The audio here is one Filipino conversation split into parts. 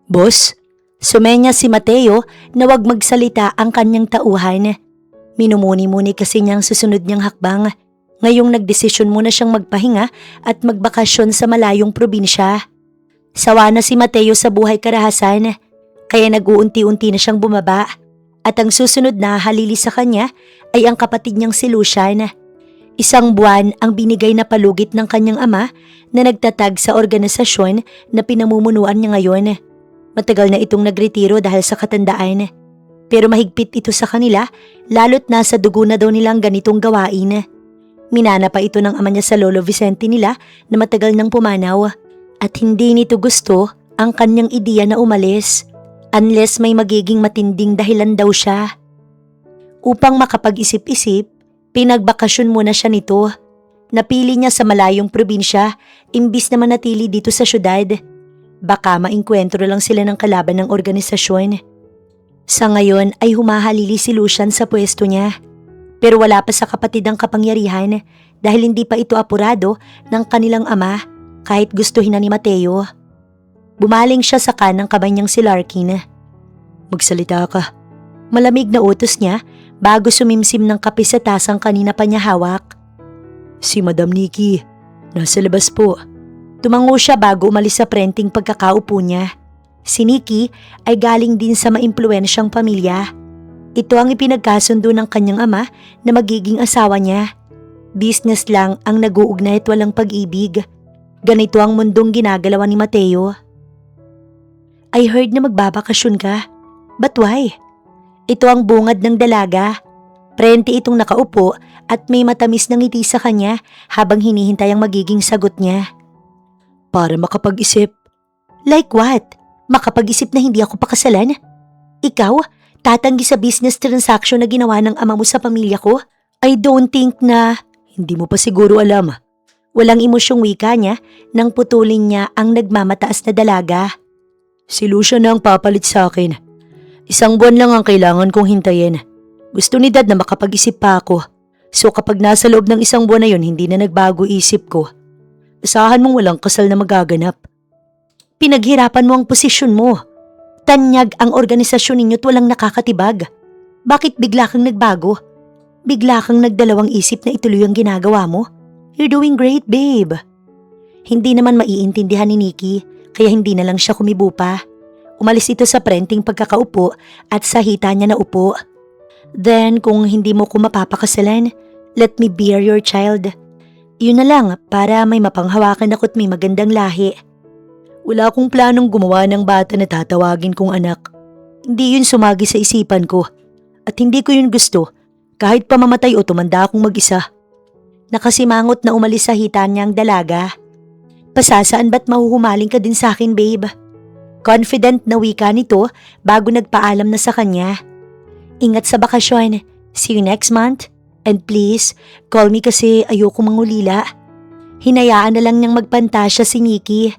Boss, sumenya si Mateo na wag magsalita ang kanyang tauhan. Minumuni-muni kasi niyang susunod niyang hakbang. Ngayong nagdesisyon muna siyang magpahinga at magbakasyon sa malayong probinsya. Sawa na si Mateo sa buhay karahasan, kaya nag-uunti-unti na siyang bumaba. At ang susunod na halili sa kanya ay ang kapatid niyang si Lucian. 1 buwan ang binigay na palugit ng kanyang ama na nagtatag sa organisasyon na pinamumunuan niya ngayon. Matagal na itong nagretiro dahil sa katandaan. Pero mahigpit ito sa kanila, lalo't nasa dugo na daw nilang ganitong gawain. Minana pa ito ng ama niya sa Lolo Vicente nila na matagal nang pumanaw. At hindi nito gusto ang kanyang ideya na umalis, unless may magiging matinding dahilan daw siya. Upang makapag-isip-isip, pinagbakasyon muna siya nito. Napili niya sa malayong probinsya, imbis na manatili dito sa syudad. Baka maengkwentro lang sila ng kalaban ng organisasyon. Sa ngayon ay humahalili si Lucian sa pwesto niya. Pero wala pa sa kapatid ang kapangyarihan dahil hindi pa ito apurado ng kanilang ama kahit gustuhin na ni Mateo. Bumaling siya sa kanang kamay niyang si Larkin. Magsalita ka. Malamig na utos niya bago sumimsim ng kape sa tasang kanina pa niya hawak. Si Madam Nikki, nasa labas po. Tumango siya bago umalis sa prenting pagkakaupo niya. Si Nikki ay galing din sa maimpluwensyang pamilya. Ito ang ipinagkasundo ng kanyang ama na magiging asawa niya. Business lang ang nag-uugnay at walang pag-ibig. Ganito ang mundong ginagalawan ni Mateo. I heard na magbabakasyon ka. But why? Ito ang bungad ng dalaga. Prente itong nakaupo at may matamis na ngiti sa kanya habang hinihintay ang magiging sagot niya. Para makapag-isip. Like what? Makapag-isip na hindi ako pakasalan? Ikaw, tatanggi sa business transaction na ginawa ng ama mo sa pamilya ko? I don't think na... Hindi mo pa siguro alam. Walang emosyong wika niya nang putulin niya ang nagmamataas na dalaga. Si Lucia na ang papalit sa akin. 1 buwan lang ang kailangan kong hintayin. Gusto ni Dad na makapag-isip pa ako. So kapag nasa loob ng 1 buwan na yun, hindi na nagbago isip ko. Asahan mong walang kasal na magaganap. Pinaghirapan mo ang posisyon mo. Tanyag ang organisasyon ninyo't walang nakakatibag. Bakit bigla kang nagbago? Bigla kang nagdalawang isip na ituloy ang ginagawa mo? You're doing great, babe. Hindi naman maiintindihan ni Nikki, kaya hindi na lang siya kumibo pa. Umalis ito sa prenting pagkakaupo at sa hita niya na upo. Then kung hindi mo ko mapapakasalan, let me bear your child. Yun na lang para may mapanghawakan ako't may magandang lahi. Wala akong planong gumawa ng bata na tatawagin kong anak. Hindi yun sumagi sa isipan ko. At hindi ko yun gusto, kahit pamamatay o tumanda akong mag-isa. Nakasimangot na umalis sa hita niya ang dalaga. Pasasaan ba't mahuhumaling ka din sa akin, babe? Confident na wika nito bago nagpaalam na sa kanya. Ingat sa bakasyon. See you next month. And please, call me kasi ayoko mangulila. Hinayaan na lang niyang magpantasya si Nikki.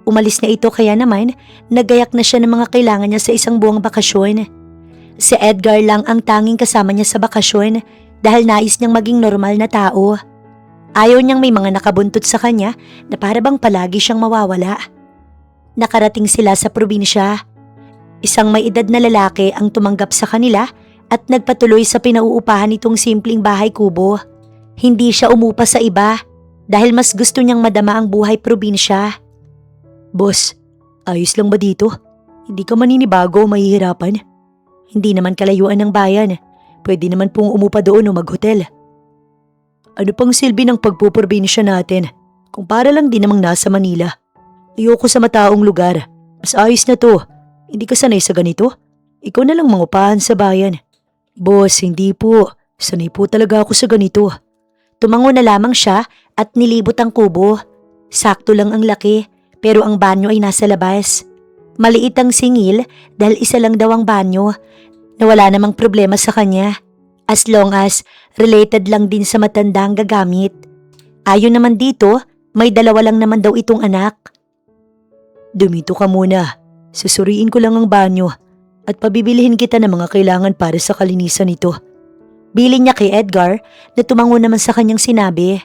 Umalis na ito kaya naman, nagayak na siya ng mga kailangan niya sa 1 buwang bakasyon. Si Edgar lang ang tanging kasama niya sa bakasyon dahil nais niyang maging normal na tao. Ayaw niyang may mga nakabuntot sa kanya na para bang palagi siyang mawawala. Nakarating sila sa probinsya. 1 may edad na lalaki ang tumanggap sa kanila at nagpatuloy sa pinauupahan nitong simpleng bahay kubo. Hindi siya umupa sa iba dahil mas gusto niyang madama ang buhay probinsya. Boss, ayos lang ba dito? Hindi ka maninibago o mahihirapan? Hindi naman kalayuan ng bayan. Pwede naman pong umupa doon o maghotel. Ano pang silbi ng pagpuprobinsya natin kung para lang din namang nasa Manila? Ayoko sa mataong lugar. Mas ayos na to. Hindi ka sanay sa ganito? Ikaw na lang mangupahan sa bayan. Boss, hindi po. Sanay po talaga ako sa ganito. Tumango na lamang siya at nilibot ang kubo. Sakto lang ang laki, pero ang banyo ay nasa labas. Maliit ang singil dahil 1 lang daw ang banyo na wala namang problema sa kanya. As long as related lang din sa matandang gagamit. Ayon naman dito, may 2 lang naman daw itong anak. Dumito ka muna. Susuriin ko lang ang banyo at pabibilihin kita ng mga kailangan para sa kalinisan nito. Bilin niya kay Edgar na tumango naman sa kanyang sinabi.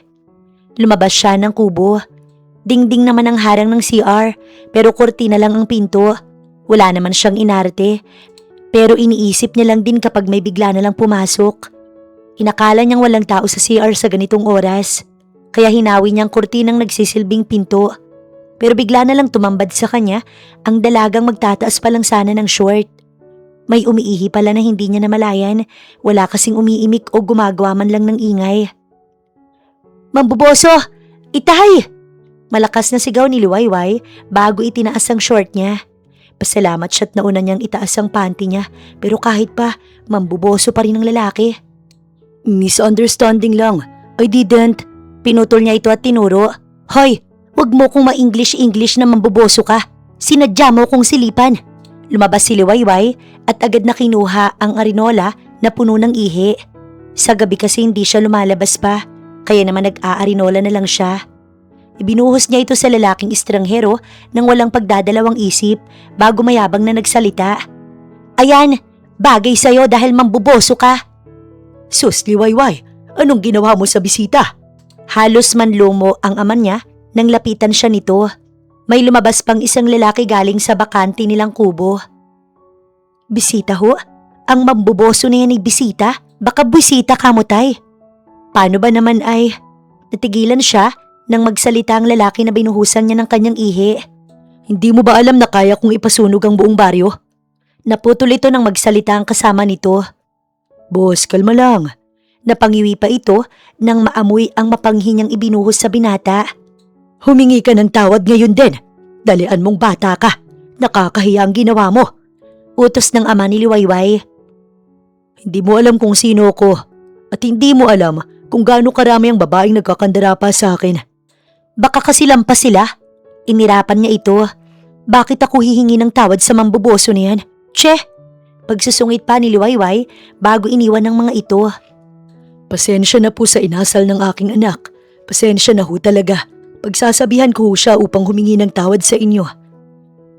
Lumabas siya ng kubo. Dingding naman ang harang ng CR pero kurtina lang ang pinto. Wala naman siyang inarte. Pero iniisip niya lang din kapag may bigla na lang pumasok. Inakala niyang walang tao sa CR sa ganitong oras. Kaya hinawi niyang kurtinang nagsisilbing pinto. Pero bigla na lang tumambad sa kanya ang dalagang magtataas pa lang sana ng short. May umiihi pala na hindi niya namalayan. Wala kasing umiimik o gumagawa man lang ng ingay. "Mamboboso! Itay!" Malakas na sigaw ni Liwayway bago itinaas ang short niya. Pasalamat siya't nauna niyang itaas ang panty niya, pero kahit pa, mamboboso pa rin ang lalaki. "Misunderstanding lang. I didn't." Pinutol niya ito at tinuro. "Hoy, wag mo kong ma-English na mamboboso ka. Sinadya mo kong silipan." Lumabas si Liwayway at agad na kinuha ang arinola na puno ng ihi. Sa gabi kasi hindi siya lumalabas pa, kaya naman nag-aarinola na lang siya. Ibinuhos niya ito sa lalaking estranghero nang walang pagdadalawang isip bago mayabang na nagsalita. "Ayan, bagay sa'yo dahil mamboboso ka." "Sus, Liwayway, anong ginawa mo sa bisita?" Halos manlumo ang ama niya nang lapitan siya nito. May lumabas pang isang lalaki galing sa bakante nilang kubo. "Bisita ho? Ang mamboboso na yan ay bisita? Baka bisita ka mo, tay." Paano ba naman ay... Natigilan siya nang magsalita ang lalaki na binuhusan niya ng kanyang ihi. "Hindi mo ba alam na kaya kong ipasunog ang buong baryo?" Naputol ito nang magsalita ang kasama nito. "Boss, kalma lang." Napangiwi pa ito nang maamoy ang mapanghi niyang ibinuhos sa binata. "Humingi ka ng tawad ngayon din. Dalian mong bata ka. Nakakahiya ang ginawa mo." Utos ng ama ni Liwayway. "Hindi mo alam kung sino ko at hindi mo alam kung gaano karami ang babaeng nagkakandara pa sa akin." "Baka kasi lampas sila." Inirapan niya ito. "Bakit ako hihingi ng tawad sa mamboboso niyan? Che!" Pagsusungit pa ni Liwayway bago iniwan ng mga ito. "Pasensya na po sa inasal ng aking anak. Pasensya na ho talaga. Pagsasabihan ko siya upang humingi ng tawad sa inyo."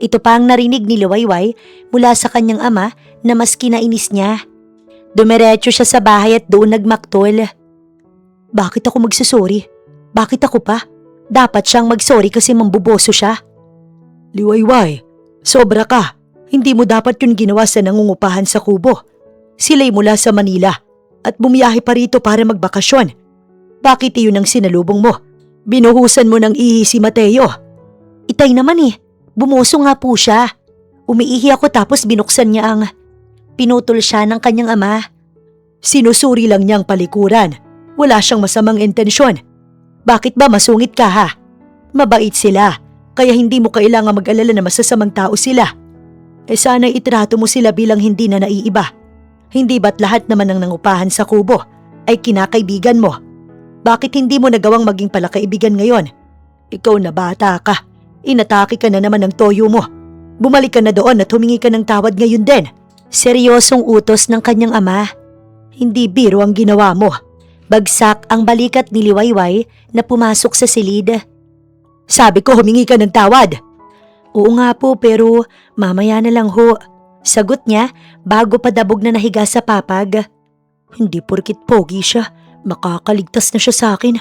Ito pa ang narinig ni Liwayway mula sa kanyang ama na mas kinainis niya. Dumiretso siya sa bahay at doon nagmaktol. "Bakit ako magsusorry? Bakit ako pa? Dapat siyang magsorry kasi mamboboso siya." "Liwayway, sobra ka. Hindi mo dapat yun ginawa sa nangungupahan sa kubo. Sila'y mula sa Manila at bumiyahe pa rito para magbakasyon. Bakit iyon ang sinalubong mo? Binuhusan mo ng ihi si Mateo." "Itay naman eh. Bumuso nga po siya. Umiihi ako tapos binuksan niya ang..." Pinutol siya ng kanyang ama. "Sinusuri lang niyang palikuran. Wala siyang masamang intensyon. Bakit ba masungit ka ha? Mabait sila, kaya hindi mo kailangan mag-alala na masasamang tao sila. Sana'y itrato mo sila bilang hindi na naiiba. Hindi ba't lahat naman ng nangupahan sa kubo ay kinakaibigan mo? Bakit hindi mo nagawang maging palakaibigan ngayon? Ikaw na bata ka. Inatake ka na naman ng toyo mo. Bumalik ka na doon at humingi ka ng tawad ngayon din." Seryosong utos ng kanyang ama. Hindi biro ang ginawa mo. Bagsak ang balikat ni Liwayway na pumasok sa silid. "Sabi ko humingi ka ng tawad." "Oo nga po pero mamaya na lang ho." Sagot niya bago padabog na nahiga sa papag. "Hindi porkit pogi siya, makakaligtas na siya sa akin."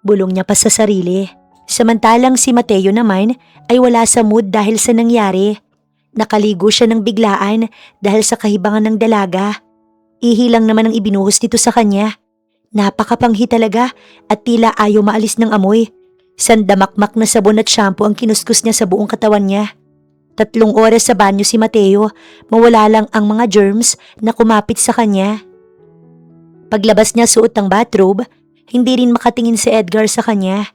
Bulong niya pa sa sarili. Samantalang si Mateo naman ay wala sa mood dahil sa nangyari. Nakaligo siya ng biglaan dahil sa kahibangan ng dalaga. Ihi lang naman ang ibinuhos nito sa kanya. Napakapanghi talaga at tila ayaw maalis ng amoy. Sandamakmak na sabon at shampoo ang kinuskus niya sa buong katawan niya. 3 oras sa banyo si Mateo, mawala lang ang mga germs na kumapit sa kanya. Paglabas niya suot ang bathrobe, hindi rin makatingin si Edgar sa kanya.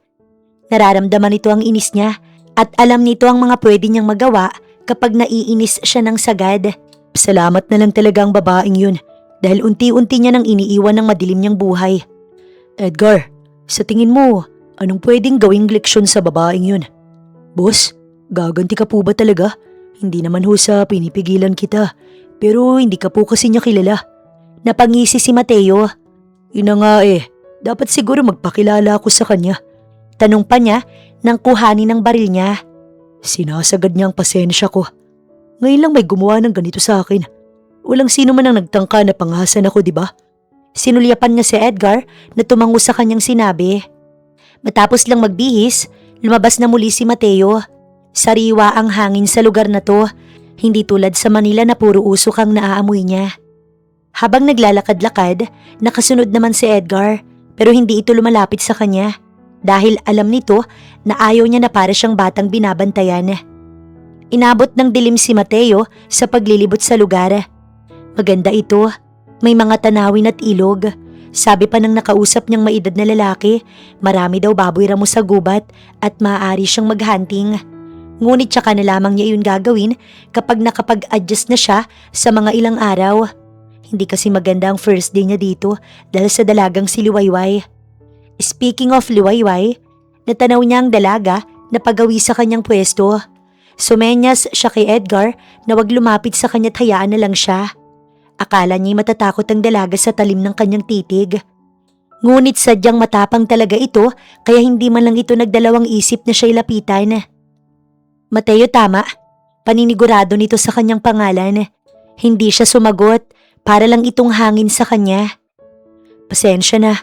Nararamdaman nito ang inis niya at alam nito ang mga pwede niyang magawa kapag naiinis siya ng sagad. Salamat na lang talaga ang babaeng yun dahil unti-unti niya nang iniiwan ng madilim niyang buhay. "Edgar, sa tingin mo, anong pwedeng gawing leksyon sa babaeng yun?" "Boss, gaganti ka po ba talaga? Hindi naman ho sa pinipigilan kita, pero hindi ka po kasi niya kilala." Napangisi si Mateo. "Yun na nga eh, dapat siguro magpakilala ako sa kanya." Tanong pa niya nang kuhanin ng baril niya. Sinasagad niya ang pasensya ko. Ngayon lang may gumawa ng ganito sa akin. Walang sino man ang nagtangka na panghasan ako, di ba? Sinulyapan niya si Edgar na tumango sa kanyang sinabi. Matapos lang magbihis, lumabas na muli si Mateo. Sariwa ang hangin sa lugar na to. Hindi tulad sa Manila na puro usok ang naaamoy niya. Habang naglalakad-lakad, nakasunod naman si Edgar pero hindi ito lumalapit sa kanya dahil alam nito na ayaw niya na para siyang batang binabantayan. Inabot ng dilim si Mateo sa paglilibot sa lugar. Maganda ito, may mga tanawin at ilog. Sabi pa ng nakausap niyang maedad na lalaki, marami daw baboy ramo sa gubat at maaari siyang maghunting. Ngunit tsaka na lamang niya yun gagawin kapag nakapag-adjust na siya sa mga ilang araw. Hindi kasi maganda ang first day niya dito dahil sa dalagang si Liwayway. Speaking of Liwayway, natanaw niya ang dalaga na pagawi sa kanyang pwesto. Sumenyas siya kay Edgar na wag lumapit sa kanya't hayaan na lang siya. Akala niya matatakot ang dalaga sa talim ng kanyang titig. Ngunit sadyang matapang talaga ito kaya hindi man lang ito nagdalawang isip na siya'y lapitan. Mateo, tama. Paninigurado nito sa kanyang pangalan. Hindi siya sumagot para lang itong hangin sa kanya. Pasensya na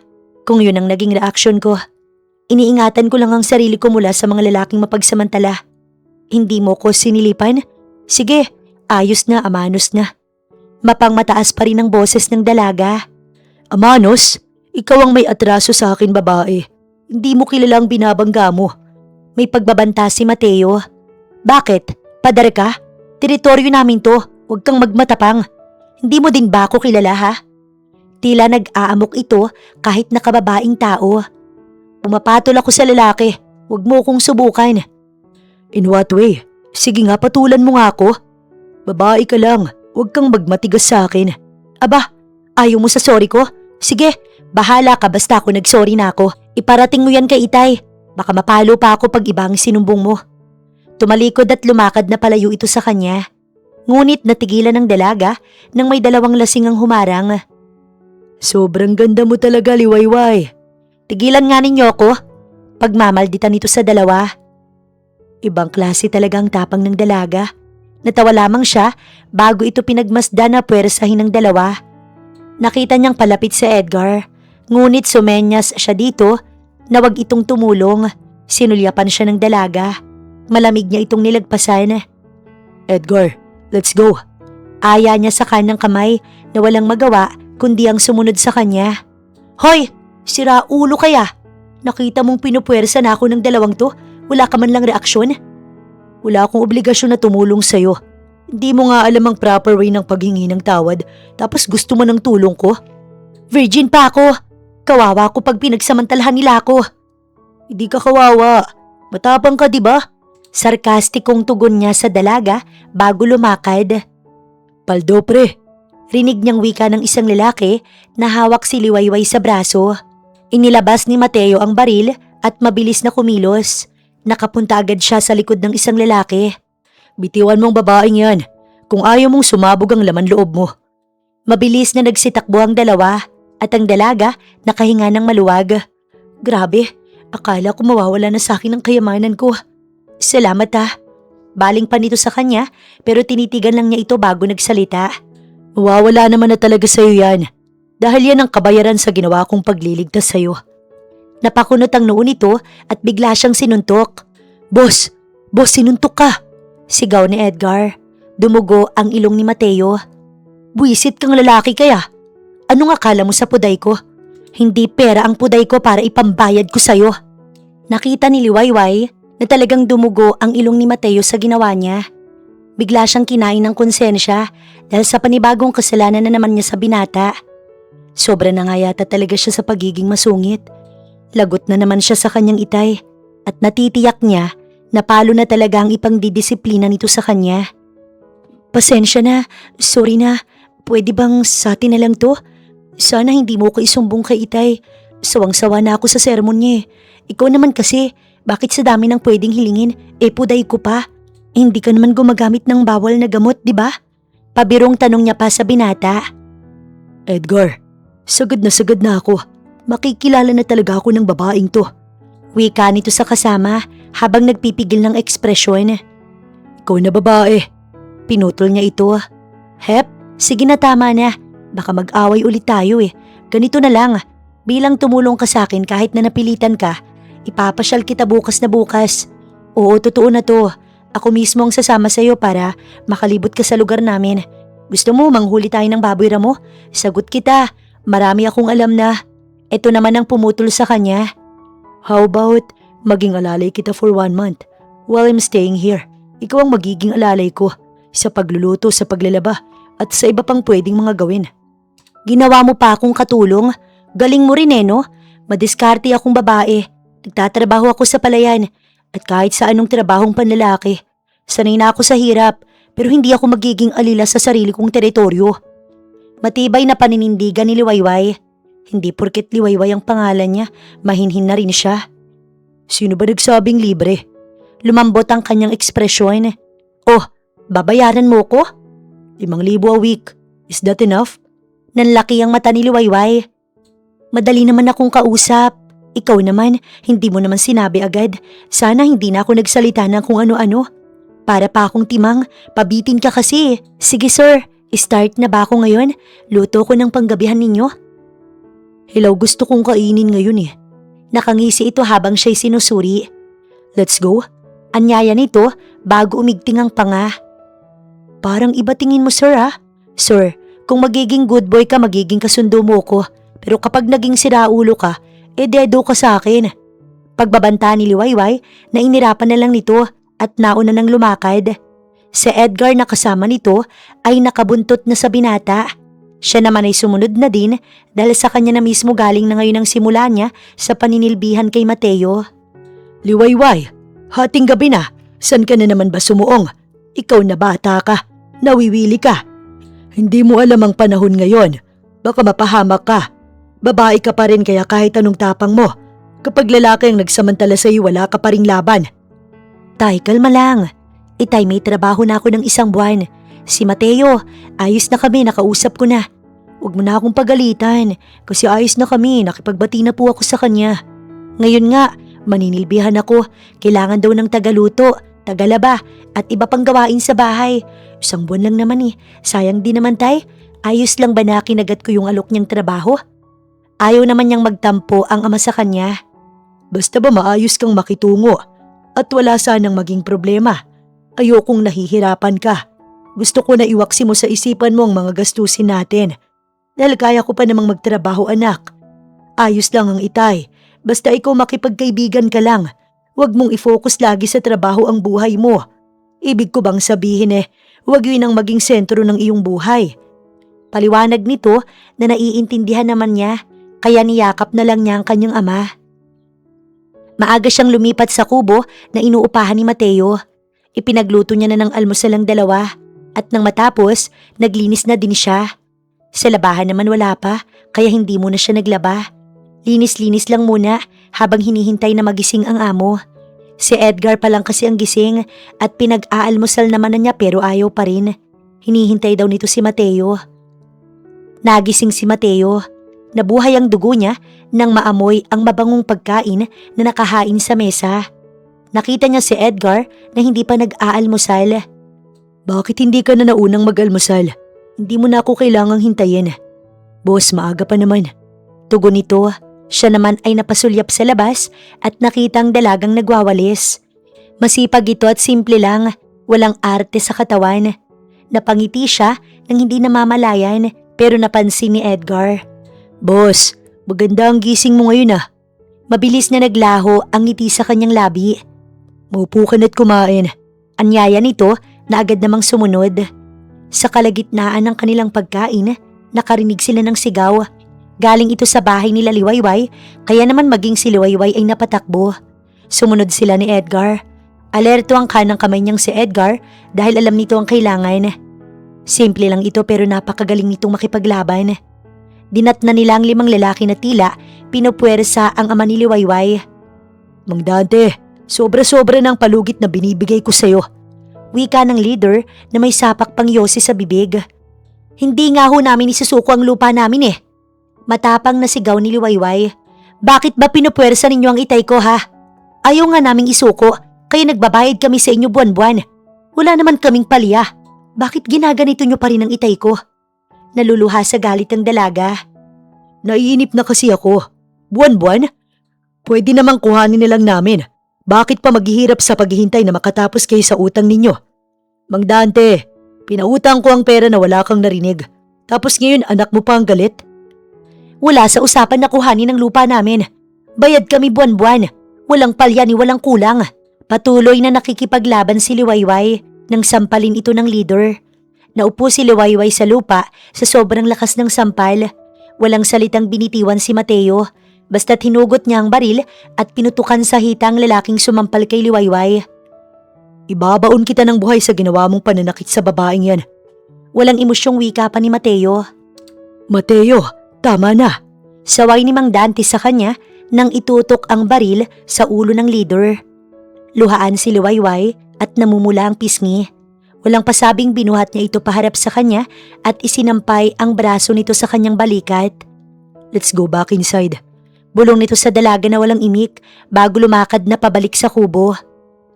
kung yun ang naging reaksyon ko. Iniingatan ko lang ang sarili ko mula sa mga lalaking mapagsamantala. Hindi mo ko sinilipan? Sige, ayos na, amanos na. Mapangmataas pa rin ang boses ng dalaga. Amanos, ikaw ang may atraso sa akin, babae. Hindi mo kilala ang binabangga mo. May pagbabanta si Mateo. Bakit? Padar ka? Teritoryo namin to. Huwag kang magmatapang. Hindi mo din ba ako kilala, ha? Tila nag-aamok ito kahit nakababaing tao. Pumapatol ako sa lalaki. Huwag mo kong subukan. In what way? Sige nga, patulan mo nga ako. Babae ka lang. Huwag kang magmatigas sa akin. Aba, ayaw mo sa sorry ko? Sige, bahala ka basta ako nag-sorry na ako. Iparating mo yan kay Itay. Baka mapalo pa ako pag ibang sinumbong mo. Tumalikod at lumakad na palayo ito sa kanya. Ngunit natigilan ng dalaga nang may dalawang lasing ang humarang. Sobrang ganda mo talaga, Liwayway. Tigilan nga ninyo ako. Pagmamalditan ito sa dalawa. Ibang klase talagang tapang ng dalaga. Natawa lamang siya bago ito pinagmasdan na puwersahin ng dalawa. Nakita niyang palapit si Edgar, ngunit sumenyas siya dito na wag itong tumulong. Sinulyapan siya ng dalaga. Malamig niya itong nilagpasan. Edgar, let's go. Aya niya sa kanang kamay na walang magawa kundi ang sumunod sa kanya. Hoy, sira ulo kaya. Nakita mong pinupuwersa na ako ng dalawang to, wala ka man lang reaksyon? Wala akong obligasyon na tumulong sa'yo. Hindi mo nga alam ang proper way ng paghingi ng tawad, tapos gusto mo ng tulong ko? Virgin pa ako. Kawawa ko pag pinagsamantalahan nila ako. Hindi ka kawawa. Matapang ka, di ba? Sarkastikong tugon niya sa dalaga bago lumakad. Paldo, pre. Rinig niyang wika ng isang lalaki na hawak si Liwayway sa braso. Inilabas ni Mateo ang baril at mabilis na kumilos. Nakapunta agad siya sa likod ng isang lalaki. Bitiwan mong babaeng yan kung ayaw mong sumabog ang laman loob mo. Mabilis na nagsitakbo ang dalawa at ang dalaga nakahinga ng maluwag. Grabe, akala ko mawawala na sa akin ang kayamanan ko. Salamat ha. Baling pa nito sa kanya pero tinitigan lang niya ito bago nagsalita. Mawawala naman na talaga sa'yo yan dahil yan ang kabayaran sa ginawa kong pagliligtas sa'yo. Napakunot ang noo nito at bigla siyang sinuntok. Boss, sinuntok ka! Sigaw ni Edgar. Dumugo ang ilong ni Mateo. Buwisit kang lalaki kaya? Anong akala mo sa puday ko? Hindi pera ang puday ko para ipambayad ko sa'yo. Nakita ni Liwayway na talagang dumugo ang ilong ni Mateo sa ginawa niya. Bigla siyang kinain ng konsensya dahil sa panibagong kasalanan na naman niya sa binata. Sobra na nga yata talaga siya sa pagiging masungit. Lagot na naman siya sa kanyang Itay at natitiyak niya na palo na talaga ang ipangdidisiplina nito sa kanya. Pasensya na, sorry na, pwede bang sa atin na lang to? Sana hindi mo ko isumbong kay Itay. Sawang-sawa na ako sa sermon niya. Ikaw naman kasi, bakit sa dami ng pwedeng hilingin, puday ko pa? Hindi ka naman gumagamit ng bawal na gamot, di ba? Pabirong tanong niya pa sa binata. Edgar, sagad na ako. Makikilala na talaga ako ng babaeng to. Wika nito sa kasama habang nagpipigil ng ekspresyon. Ikaw na babae. Pinutol niya ito. Hep, sige na tama na. Baka mag-away ulit tayo Ganito na lang. Bilang tumulong ka sa akin kahit na napilitan ka, ipapasyal kita bukas na bukas. Oo, totoo na to. Ako mismo ang sasama sa'yo para makalibot ka sa lugar namin. Gusto mo manghuli tayo ng baboy ramo? Sagot kita, marami akong alam na. Ito naman ang pumutol sa kanya. How about maging alalay kita for 1 month while I'm staying here? Ikaw ang magiging alalay ko sa pagluluto, sa paglalaba at sa iba pang pwedeng mga gawin. Ginawa mo pa akong katulong? Galing mo rin no? Madiskarte akong babae. Nagtatrabaho ako sa palayan at kahit sa anong trabahong panlalaki. Sanay na ako sa hirap pero hindi ako magiging alila sa sarili kong teritoryo. Matibay na paninindigan ni Liwayway. Hindi porket Liwayway ang pangalan niya, mahinhin na rin siya. Sino ba nagsabing libre? Lumambot ang kanyang ekspresyon. Oh, babayaran mo ko? 5,000 a week. Is that enough? Nanlaki ang mata ni Liwayway. Madali naman akong kausap. Ikaw naman, hindi mo naman sinabi agad. Sana hindi na ako nagsalita ng kung ano-ano. Para pa akong timang, pabitin ka kasi. Sige sir, start na ba ako ngayon? Luto ko ng panggabihan ninyo. Hello, gusto kong kainin ngayon Nakangisi ito habang siya'y sinusuri. Let's go. Anyaya nito bago umigting ang panga. Parang iba tingin mo sir Sir, kung magiging good boy ka magiging kasundo mo ko. Pero kapag naging siraulo ka, dedo ka sa akin. Pagbabanta ni Liwayway na inirapan na lang nito at nauna nang lumakad. Si Edgar na kasama nito ay nakabuntot na sa binata. Siya naman ay sumunod na din dahil sa kanya na mismo galing na ngayon ang simula niya sa paninilbihan kay Mateo. Liwayway, hating gabi na. San ka na naman ba sumuong? Ikaw na bata ka. Nawiwili ka. Hindi mo alam ang panahon ngayon. Baka mapahamak ka. Babae ka pa rin kaya kahit anong tapang mo. Kapag lalaki ang nagsamantala sa iyo, wala ka pa ring laban. Tay, kalma lang. Itay, may trabaho na ako ng 1 buwan. Si Mateo, ayos na kami, nakausap ko na. Huwag mo na akong pagalitan kasi ayos na kami, nakipagbati na po ako sa kanya. Ngayon nga, maninilbihan ako, kailangan daw ng tagaluto, tagalaba at iba pang gawain sa bahay. 1 buwan lang naman sayang din naman tay. Ayos lang ba na kinagat ko yung alok niyang trabaho? Ayaw naman niyang magtampo ang ama sa kanya. Basta ba maayos kang makitungo at wala sanang maging problema. Ayokong nahihirapan ka. Gusto ko na iwaksi mo sa isipan mo ang mga gastusin natin. Dahil kaya ko pa namang magtrabaho anak. Ayos lang ang itay. Basta ikaw makipagkaibigan ka lang. Huwag mong i-focus lagi sa trabaho ang buhay mo. Ibig ko bang sabihin huwag yun ang maging sentro ng iyong buhay. Paliwanag nito na naiintindihan naman niya kaya niyakap na lang niya ang kanyang ama. Maaga siyang lumipat sa kubo na inuupahan ni Mateo. Ipinagluto niya na ng almusal ang dalawa. At nang matapos, naglinis na din siya. Sa labahan naman wala pa, kaya hindi muna siya naglaba. Linis-linis lang muna habang hinihintay na magising ang amo. Si Edgar pa lang kasi ang gising at pinag-aalmusal naman na niya pero ayaw pa rin. Hinihintay daw nito si Mateo. Nagising si Mateo. Nabuhay ang dugo niya nang maamoy ang mabangong pagkain na nakahain sa mesa. Nakita niya si Edgar na hindi pa nag-aalmusal. Bakit hindi ka na naunang mag-almusal? Hindi mo na ako kailangang hintayin. Boss, maaga pa naman. Tugon nito, siya naman ay napasulyap sa labas at nakitang dalagang nagwawalis. Masipag ito at simple lang, walang arte sa katawan. Napangiti siya nang hindi namamalayan pero napansin ni Edgar. Boss, maganda ang gising mo ngayon Mabilis na naglaho ang ngiti sa kanyang labi. Maupo ka na't kumain. Anyaya nito na agad namang sumunod. Sa kalagitnaan ng kanilang pagkain, nakarinig sila ng sigaw. Galing ito sa bahay nila Liwayway, kaya naman maging si Liwayway ay napatakbo. Sumunod sila ni Edgar. Alerto ang kanang kamay niyang si Edgar dahil alam nito ang kailangan. Simple lang ito pero napakagaling nitong makipaglaban. Dinat na nila ang 5 lalaki na tila pinupwersa ang ama ni Liwayway. Mang Dante, sobra-sobra ng palugit na binibigay ko sa'yo. Wika ng leader na may sapak pang yosi sa bibig. Hindi nga ho namin isusuko ang lupa namin Matapang na sigaw ni Liwayway. Bakit ba pinupwersa ninyo ang itay ko Ayaw nga naming isuko, kaya nagbabayad kami sa inyo buwan-buwan. Wala naman kaming palya. Bakit ginaganito nyo pa rin ang itay ko? Naluluha sa galit ang dalaga. Naiinip na kasi ako. Buwan-buwan? Pwede namang kuhanin na lang namin. Bakit pa maghihirap sa paghihintay na makatapos kayo sa utang ninyo? Mang Dante, pinautang ko ang pera na wala kang narinig. Tapos ngayon anak mo pa ang galit? Wala sa usapan na kuhanin ng lupa namin. Bayad kami buwan-buwan. Walang palya ni walang kulang. Patuloy na nakikipaglaban si Liwayway nang sampalin ito ng leader. Naupo si Liwayway sa lupa sa sobrang lakas ng sampal. Walang salitang binitiwan si Mateo. Basta't hinugot niya ang baril at pinutukan sa hita ang lalaking sumampal kay Liwayway. Ibabaon kita ng buhay sa ginawa mong pananakit sa babaeng yan. Walang emosyong wika pa ni Mateo. Mateo, tama na. Saway ni Mang Dante sa kanya nang itutok ang baril sa ulo ng leader. Luhaan si Liwayway at namumula ang pisngi. Walang pasabing binuhat niya ito paharap sa kanya at isinampay ang braso nito sa kanyang balikat. Let's go back inside. Bulong nito sa dalaga na walang imik bago lumakad na pabalik sa kubo.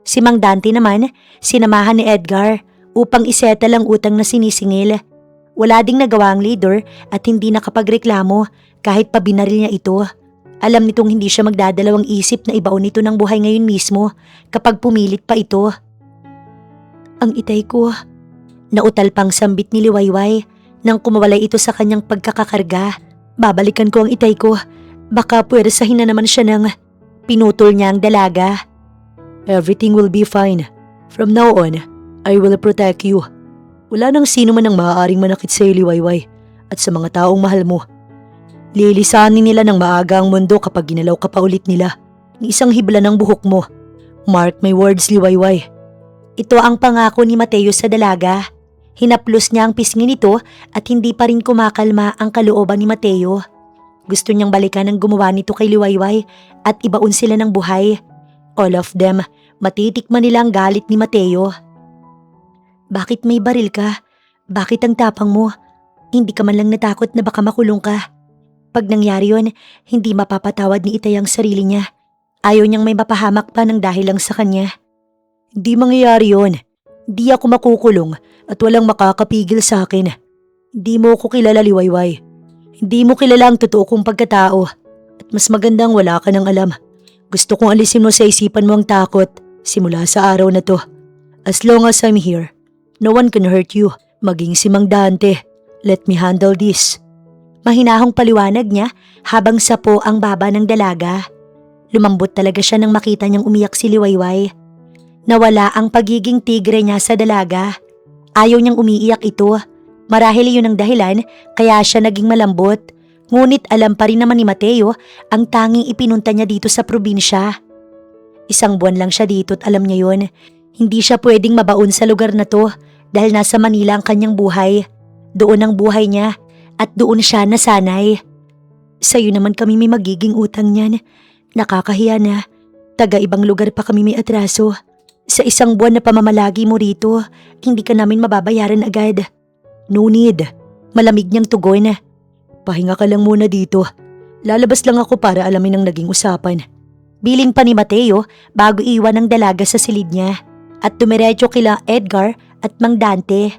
Si Mang Dante naman, sinamahan ni Edgar upang isettle ang utang na sinisingil. Wala ding nagawa ang leader at hindi nakapagreklamo kahit pa binaril niya ito. Alam nitong hindi siya magdadalawang isip na ibaon nito ng buhay ngayon mismo kapag pumilit pa ito. Ang itay ko. Nautal pang sambit ni Liwayway nang kumawalay ito sa kanyang pagkakakarga. Babalikan ko ang itay ko. Baka puwersahin na naman siya ng pinutol niya ang dalaga. Everything will be fine. From now on, I will protect you. Wala nang sino man ang maaaring manakit sa iyo, Liwayway, at sa mga taong mahal mo. Lilisanin nila ng maaga ang mundo kapag ginalaw ka pa ulit nila ng isang hibla ng buhok mo. Mark my words, Liwayway. Ito ang pangako ni Mateo sa dalaga. Hinaplos niya ang pisngi nito at hindi pa rin kumakalma ang kalooban ni Mateo. Gusto niyang balikan ang gumawa nito kay Liwayway at ibaon sila ng buhay. All of them, matitikman nila ang galit ni Mateo. Bakit may baril ka? Bakit ang tapang mo? Hindi ka man lang natakot na baka makulong ka. Pag nangyari yun, hindi mapapatawad ni Itay ang sarili niya. Ayaw niyang may mapahamak pa ng dahil lang sa kanya. Hindi mangyayari yun. Hindi ako makukulong at walang makakapigil sa akin. Hindi mo ako kilala, Liwayway. Hindi mo kilala ang totoo kong pagkatao. At mas magandang wala ka ng alam. Gusto kong alisin mo sa isipan mo ang takot simula sa araw na to. As long as I'm here, no one can hurt you. Maging si Mang Dante. Let me handle this. Mahinahong paliwanag niya habang sapo ang baba ng dalaga. Lumambot talaga siya nang makita niyang umiyak si Liwayway. Nawala ang pagiging tigre niya sa dalaga. Ayaw niyang umiiyak ito. Marahil yun ang dahilan kaya siya naging malambot. Ngunit alam pa rin naman ni Mateo ang tanging ipinunta niya dito sa probinsya. Isang buwan lang siya dito at alam niya yun. Hindi siya pwedeng mabaon sa lugar na to dahil nasa Manila ang kanyang buhay. Doon ang buhay niya at doon siya nasanay. Sa'yo naman kami may magiging utang niyan. Nakakahiya na. Taga ibang lugar pa kami may atraso. Sa isang buwan na pamamalagi mo rito, hindi ka namin mababayaran agad. No need. Malamig niyang tugon. Pahinga ka lang muna dito. Lalabas lang ako para alamin ang naging usapan. Biling pa ni Mateo bago iwan ang dalaga sa silid niya at dumiretso kila Edgar at Mang Dante.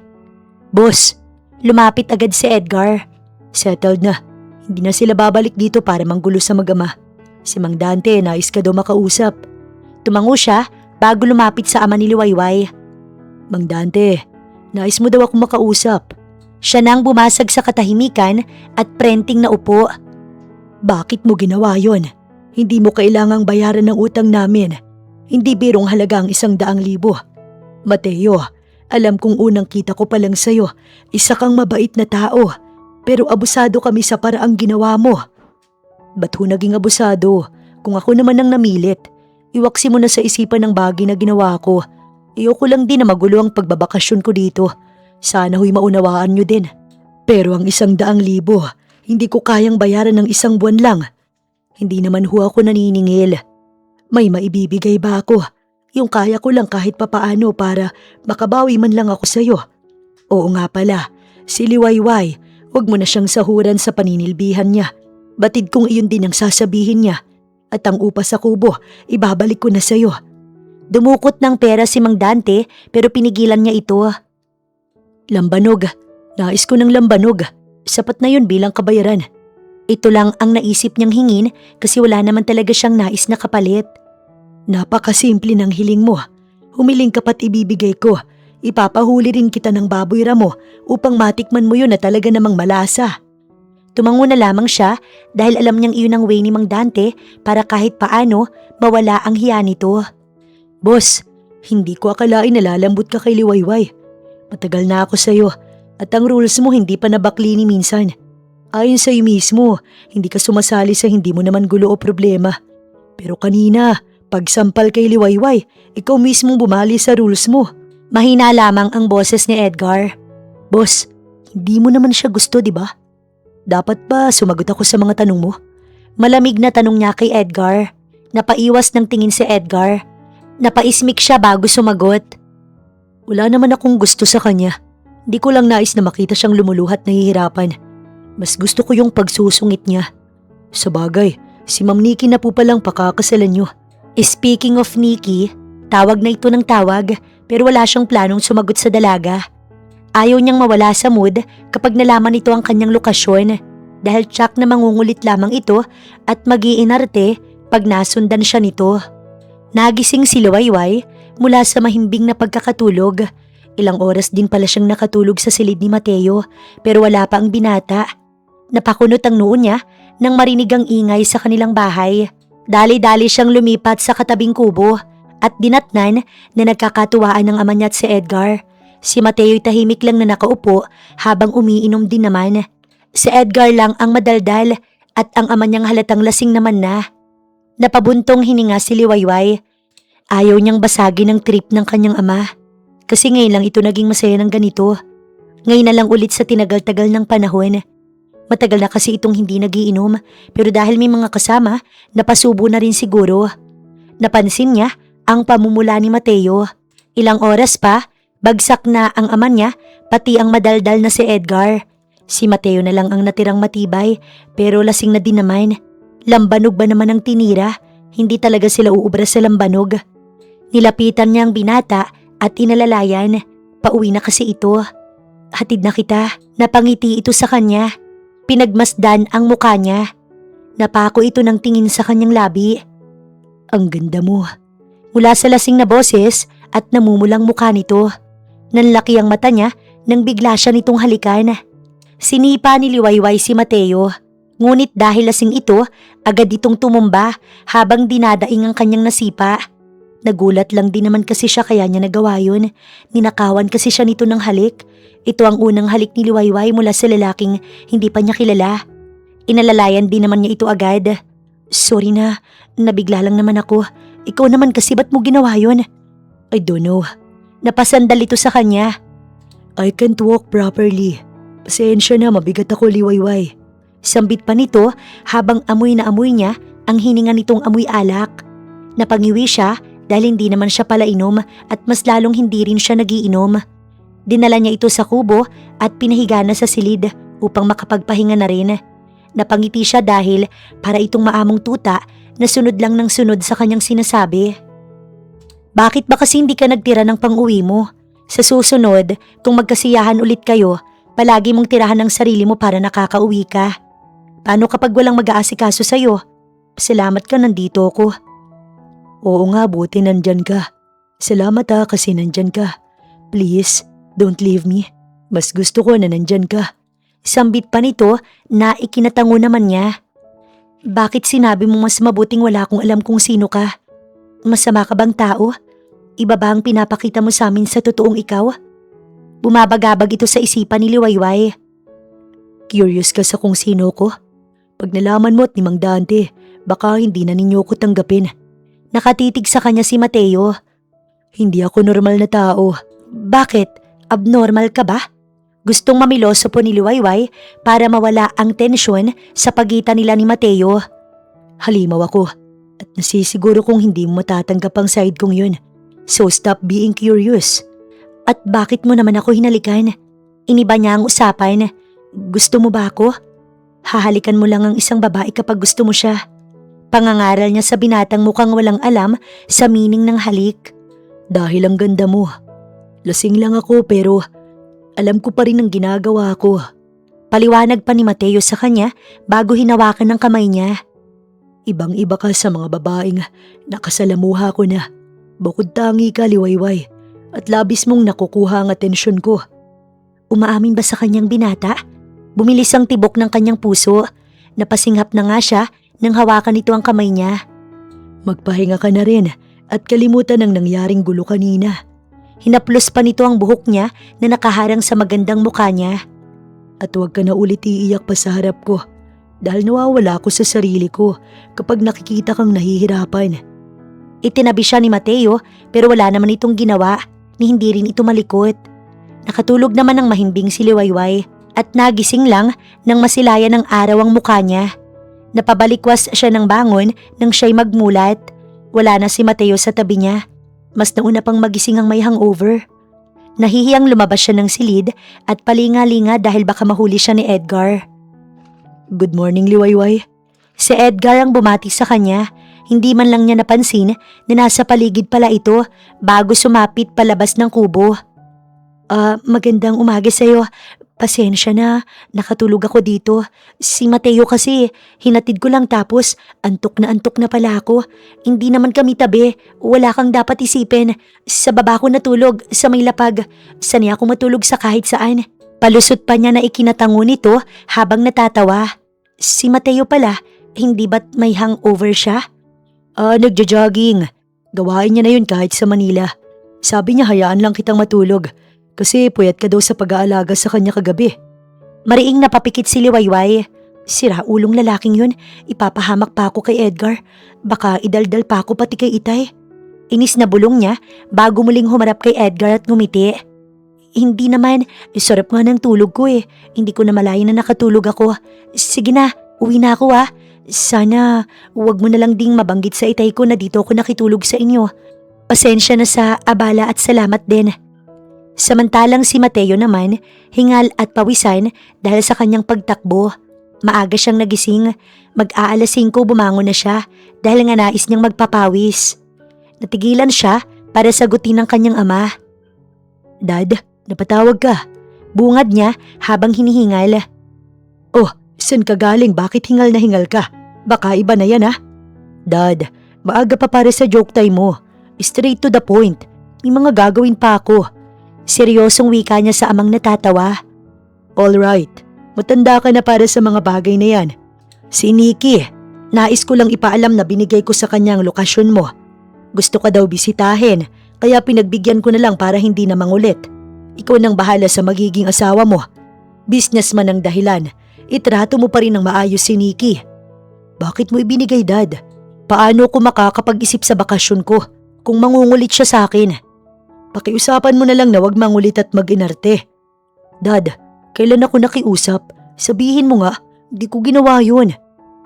Boss, lumapit agad si Edgar. Settled na. Hindi na sila babalik dito para manggulo sa mag-ama. Si Mang Dante, nais ka daw makausap. Tumango siya bago lumapit sa ama ni Liwayway. Mang Dante, nais mo daw akong makausap. Siya nang bumasag sa katahimikan at prenting na upo. Bakit mo ginawa yon? Hindi mo kailangang bayaran ng utang namin. Hindi birong halaga ang 100,000. Mateo, alam kong unang kita ko pa lang sa'yo, isa kang mabait na tao. Pero abusado kami sa paraang ginawa mo. Ba't ho naging abusado? Kung ako naman ang namilit, iwaksi mo na sa isipan ng bagay na ginawa ko. Ayoko lang din na magulo ang pagbabakasyon ko dito. Sana ho'y maunawaan nyo din. Pero ang 100,000, hindi ko kayang bayaran ng 1 buwan lang. Hindi naman ho ako naniningil. May maibibigay ba ako? Yung kaya ko lang kahit papaano para makabawi man lang ako sa'yo. Oo nga pala, si Liwayway, huwag mo na siyang sahuran sa paninilbihan niya. Batid kong iyon din ang sasabihin niya. At ang upa sa kubo, ibabalik ko na sa'yo. Dumukot ng pera si Mang Dante pero pinigilan niya ito. Lambanog. Nais ko ng lambanog. Sapat na yun bilang kabayaran. Ito lang ang naisip niyang hingin kasi wala naman talaga siyang nais na kapalit. Napakasimple ng hiling mo. Humiling ka pa't ibibigay ko. Ipapahuli rin kita ng baboy ramo upang matikman mo yun na talaga namang malasa. Tumango na lamang siya dahil alam niyang iyon ang way ni Mang Dante para kahit paano mawala ang hiya nito. Boss, hindi ko akalain na lalambot ka kay Liwayway. Matagal na ako sa'yo at ang rules mo hindi pa nabakli ni minsan. Ayon sa'yo mismo, hindi ka sumasali sa hindi mo naman gulo o problema. Pero kanina, pagsampal kay Liwayway, ikaw mismong bumali sa rules mo. Mahina lamang ang boses ni Edgar. Boss, hindi mo naman siya gusto, di ba? Dapat ba sumagot ako sa mga tanong mo? Malamig na tanong niya kay Edgar. Napaiwas ng tingin si Edgar. Napaismik siya bago sumagot. Wala naman akong gusto sa kanya. Hindi ko lang nais na makita siyang lumuluhat nahihirapan. Mas gusto ko yung pagsusungit niya. Sa bagay, si Ma'am Nikki na po palang pakakasalan niyo. Speaking of Nikki, tawag na ito ng tawag pero wala siyang planong sumagot sa dalaga. Ayaw niyang mawala sa mood kapag nalaman nito ang kanyang lokasyon dahil tsak na mangungulit lamang ito at mag-iinarte pag nasundan siya nito. Nagising si Liwayway mula sa mahimbing na pagkakatulog. Ilang oras din pala siyang nakatulog sa silid ni Mateo pero wala pa ang binata. Napakunot ang noo niya nang marinig ang ingay sa kanilang bahay. Dali-dali siyang lumipat sa katabing kubo at dinatnan na nagkakatuwaan ng ama niya at si Edgar. Si Mateo'y tahimik lang na nakaupo habang umiinom din naman. Si Edgar lang ang madaldal at ang ama niyang halatang lasing naman na. Napabuntong hininga si Liwayway. Ayaw niyang basagin ang trip ng kanyang ama. Kasi ngayon lang ito naging masaya ng ganito. Ngayon na lang ulit sa tinagal-tagal ng panahon. Matagal na kasi itong hindi nagiinom pero dahil may mga kasama, napasubo na rin siguro. Napansin niya ang pamumula ni Mateo. Ilang oras pa, bagsak na ang ama niya pati ang madaldal na si Edgar. Si Mateo na lang ang natirang matibay pero lasing na din naman. Lambanog ba naman ang tinira? Hindi talaga sila uubra sa lambanog. Nilapitan niya ang binata at inalalayan. Pauwi na kasi ito. Hatid na kita. Napangiti ito sa kanya. Pinagmasdan ang mukha niya. Napako ito ng tingin sa kanyang labi. Ang ganda mo. Mula sa lasing na boses at namumulang mukha nito. Nanlaki ang mata niya nang bigla siya nitong halikan. Sinipa ni Liwayway si Mateo. Ngunit dahil lasing ito, agad itong tumumba habang dinadaing ang kanyang nasipa. Nagulat lang din naman kasi siya kaya niya nagawa yun. Ninakawan kasi siya nito ng halik. Ito ang unang halik ni Liwayway mula sa lalaking hindi pa niya kilala. Inalalayan din naman niya ito agad. Sorry na, nabigla lang naman ako. Ikaw naman kasi ba't mo ginawa yun? I don't know. Napasandal ito sa kanya. I can't walk properly. Pasensya na, mabigat ako, Liwayway. Sambit pa nito habang amoy na amoy niya ang hininga nitong amoy alak. Napangiwi siya dahil hindi naman siya pala inom at mas lalong hindi rin siya nagiinom. Dinala niya ito sa kubo at pinahiga na sa silid upang makapagpahinga na rin. Napangiti siya dahil para itong maamong tuta na sunod lang ng sunod sa kanyang sinasabi. Bakit ba kasi hindi ka nagtira ng pang-uwi mo? Sa susunod, kung magkasiyahan ulit kayo, palagi mong tirahan ng sarili mo para nakakauwi ka. Paano kapag walang mag-aasikaso sa'yo? Salamat ka, nandito ako. Oo nga, buti nandyan ka. Salamat kasi nandyan ka. Please, don't leave me. Mas gusto ko na nandyan ka. Sambit pa nito na ikinatango naman niya. Bakit sinabi mo mas mabuting wala akong alam kung sino ka? Masama ka bang tao? Iba ba ang pinapakita mo sa amin sa totoong ikaw? Bumabagabag ito sa isipan ni Liwayway. Curious ka sa kung sino ko? Pag nalaman mo at ni Mang Dante, baka hindi na ninyo ko tanggapin. Nakatitig sa kanya si Mateo. Hindi ako normal na tao. Bakit? Abnormal ka ba? Gustong mamiloso po ni Liwayway para mawala ang tensyon sa pagitan nila ni Mateo. Halimaw ako at nasisiguro kong hindi mo matatanggap ang side kong yun. So stop being curious. At bakit mo naman ako hinalikan? Iniba niya ang usapan. Gusto mo ba ako? Hahalikan mo lang ang isang babae kapag gusto mo siya. Pangangaral niya sa binatang mukhang walang alam sa meaning ng halik. Dahil ang ganda mo. Lasing lang ako pero alam ko pa rin ang ginagawa ko. Paliwanag pa ni Mateo sa kanya bago hinawakan ng kamay niya. Ibang-iba ka sa mga babaeng nakasalamuha ko na. Bukod tangi ka, Liwayway, at labis mong nakukuha ang atensyon ko. Umaamin ba sa kanyang binata? Bumilis ang tibok ng kanyang puso. Napasinghap na nga siya nang hawakan nito ang kamay niya. Magpahinga ka na rin at kalimutan ang nangyaring gulo kanina. Hinaplos pa nito ang buhok niya na nakaharang sa magandang mukha niya. At huwag ka na ulit iiyak pa sa harap ko dahil nawawala ako sa sarili ko kapag nakikita kang nahihirapan. Itinabi siya ni Mateo pero wala naman itong ginawa ni hindi rin ito malikot. Nakatulog naman ng mahimbing si Liwayway at nagising lang nang masilayan ng araw ang mukha niya. Napabalikwas siya ng bangon nang siya'y magmulat. Wala na si Mateo sa tabi niya. Mas nauna pang magising ang may hangover. Nahihiyang lumabas siya ng silid at palinga-linga dahil baka mahuli siya ni Edgar. Good morning, Liwayway. Si Edgar ang bumati sa kanya. Hindi man lang niya napansin na nasa paligid pala ito bago sumapit palabas ng kubo. Magandang umaga sa'yo. Pasensya na, nakatulog ako dito. Si Mateo kasi, hinatid ko lang tapos antok na pala ako. Hindi naman kami tabi, wala kang dapat isipin. Sa baba ko natulog, sa may lapag. Sanay ako matulog sa kahit saan. Palusot pa niya na ikinatango nito habang natatawa. Si Mateo pala, hindi ba't may hangover siya? Nagja-jogging. Gawain niya na yun kahit sa Manila. Sabi niya hayaan lang kitang matulog. Kasi puyat ka daw sa pag-aalaga sa kanya kagabi. Mariing napapikit si Liwayway. Sira ulong lalaking yun, ipapahamak pa ako kay Edgar. Baka idaldal pa ako pati kay Itay. Inis na bulong niya bago muling humarap kay Edgar at ngumiti. Hindi naman, sarap nga ng tulog ko eh. Hindi ko na malayan na nakatulog ako. Sige na, uwi na ako ah. Sana wag mo na lang ding mabanggit sa Itay ko na dito ako nakitulog sa inyo. Pasensya na sa abala at salamat din. Samantalang si Mateo naman, hingal at pawisan dahil sa kanyang pagtakbo. Maaga siyang nagising, mag-aalas 5 bumangon na siya dahil nga nais niyang magpapawis. Natigilan siya para sagutin ng kanyang ama. Dad, napatawag ka. Bungad niya habang hinihingal. Oh, saan ka galing? Bakit hingal na hingal ka? Baka iba na yan ah. Dad, maaga pa para sa joke time mo. Straight to the point. May mga gagawin pa ako. Seryosong wika niya sa amang natatawa. Alright, matanda ka na para sa mga bagay na yan. Si Nikki, nais ko lang ipaalam na binigay ko sa kanya ang lokasyon mo. Gusto ka daw bisitahin, kaya pinagbigyan ko na lang para hindi na mangulit. Ikaw nang bahala sa magiging asawa mo. Businessman ang dahilan, itrato mo pa rin ng maayos si Nikki. Bakit mo ibinigay, Dad? Paano ko makakapag-isip sa bakasyon ko kung mangungulit siya sa akin? Pakiusapan mo na lang na wag mangulit at mag-inarte. Dad, kailan ako nakiusap? Sabihin mo nga, di ko ginawa yun.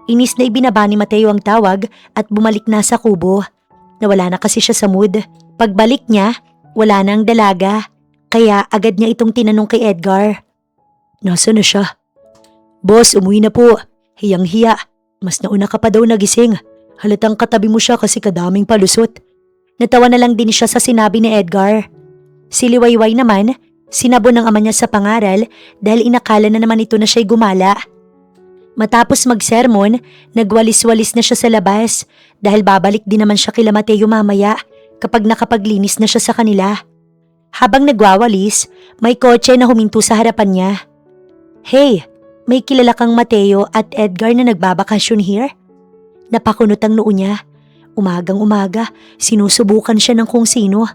Inis na ibinaba ni Mateo ang tawag at bumalik na sa kubo. Nawala na kasi siya sa mood. Pagbalik niya, wala na ang dalaga. Kaya agad niya itong tinanong kay Edgar. Nasaan na siya? Boss, umuwi na po. Hiyang-hiya. Mas nauna ka pa daw nagising. Halatang katabi mo siya kasi kadaming palusot. Natawa na lang din siya sa sinabi ni Edgar. Si Liwayway naman, sinabo ng ama niya sa pangaral dahil inakala na naman ito na siya'y gumala. Matapos magsermon, nagwalis-walis na siya sa labas dahil babalik din naman siya kila Mateo mamaya kapag nakapaglinis na siya sa kanila. Habang nagwawalis, may kotse na huminto sa harapan niya. Hey, may kilala kang Mateo at Edgar na nagbabakasyon here? Napakunot ang noo niya. Umagang-umaga, sinusubukan siya ng kung sino.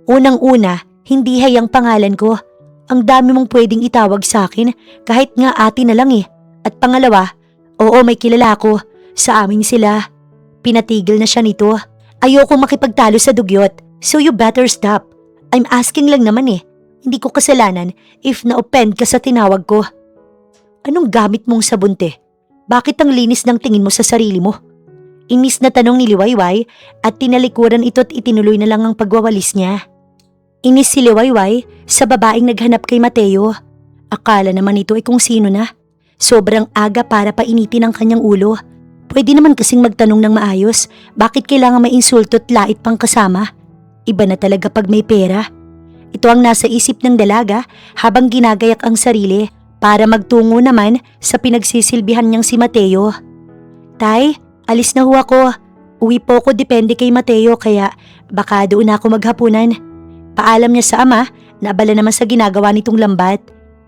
Unang-una, hindi hayang pangalan ko. Ang dami mong pwedeng itawag sa akin, kahit nga ate na lang eh. At pangalawa, oo may kilala ako, sa amin sila. Pinatigil na siya nito. Ayoko makipagtalo sa dugyot, so you better stop. I'm asking lang naman eh. Hindi ko kasalanan if na-offend ka sa tinawag ko. Anong gamit mong sabunte? Bakit ang linis ng tingin mo sa sarili mo? Inis na tanong ni Liwayway at tinalikuran ito at itinuloy na lang ang pagwawalis niya. Inis si Liwayway sa babaeng naghanap kay Mateo. Akala naman ito ay kung sino na. Sobrang aga para painitin ang kanyang ulo. Pwede naman kasing magtanong ng maayos, bakit kailangan may insulto at lait pang kasama? Iba na talaga pag may pera. Ito ang nasa isip ng dalaga habang ginagayak ang sarili para magtungo naman sa pinagsisilbihan niyang si Mateo. Tay, Alis na ho ako. Uwi po ako depende kay Mateo kaya baka doon na ako maghapunan. Paalam niya sa ama na abala naman sa ginagawa nitong lambat.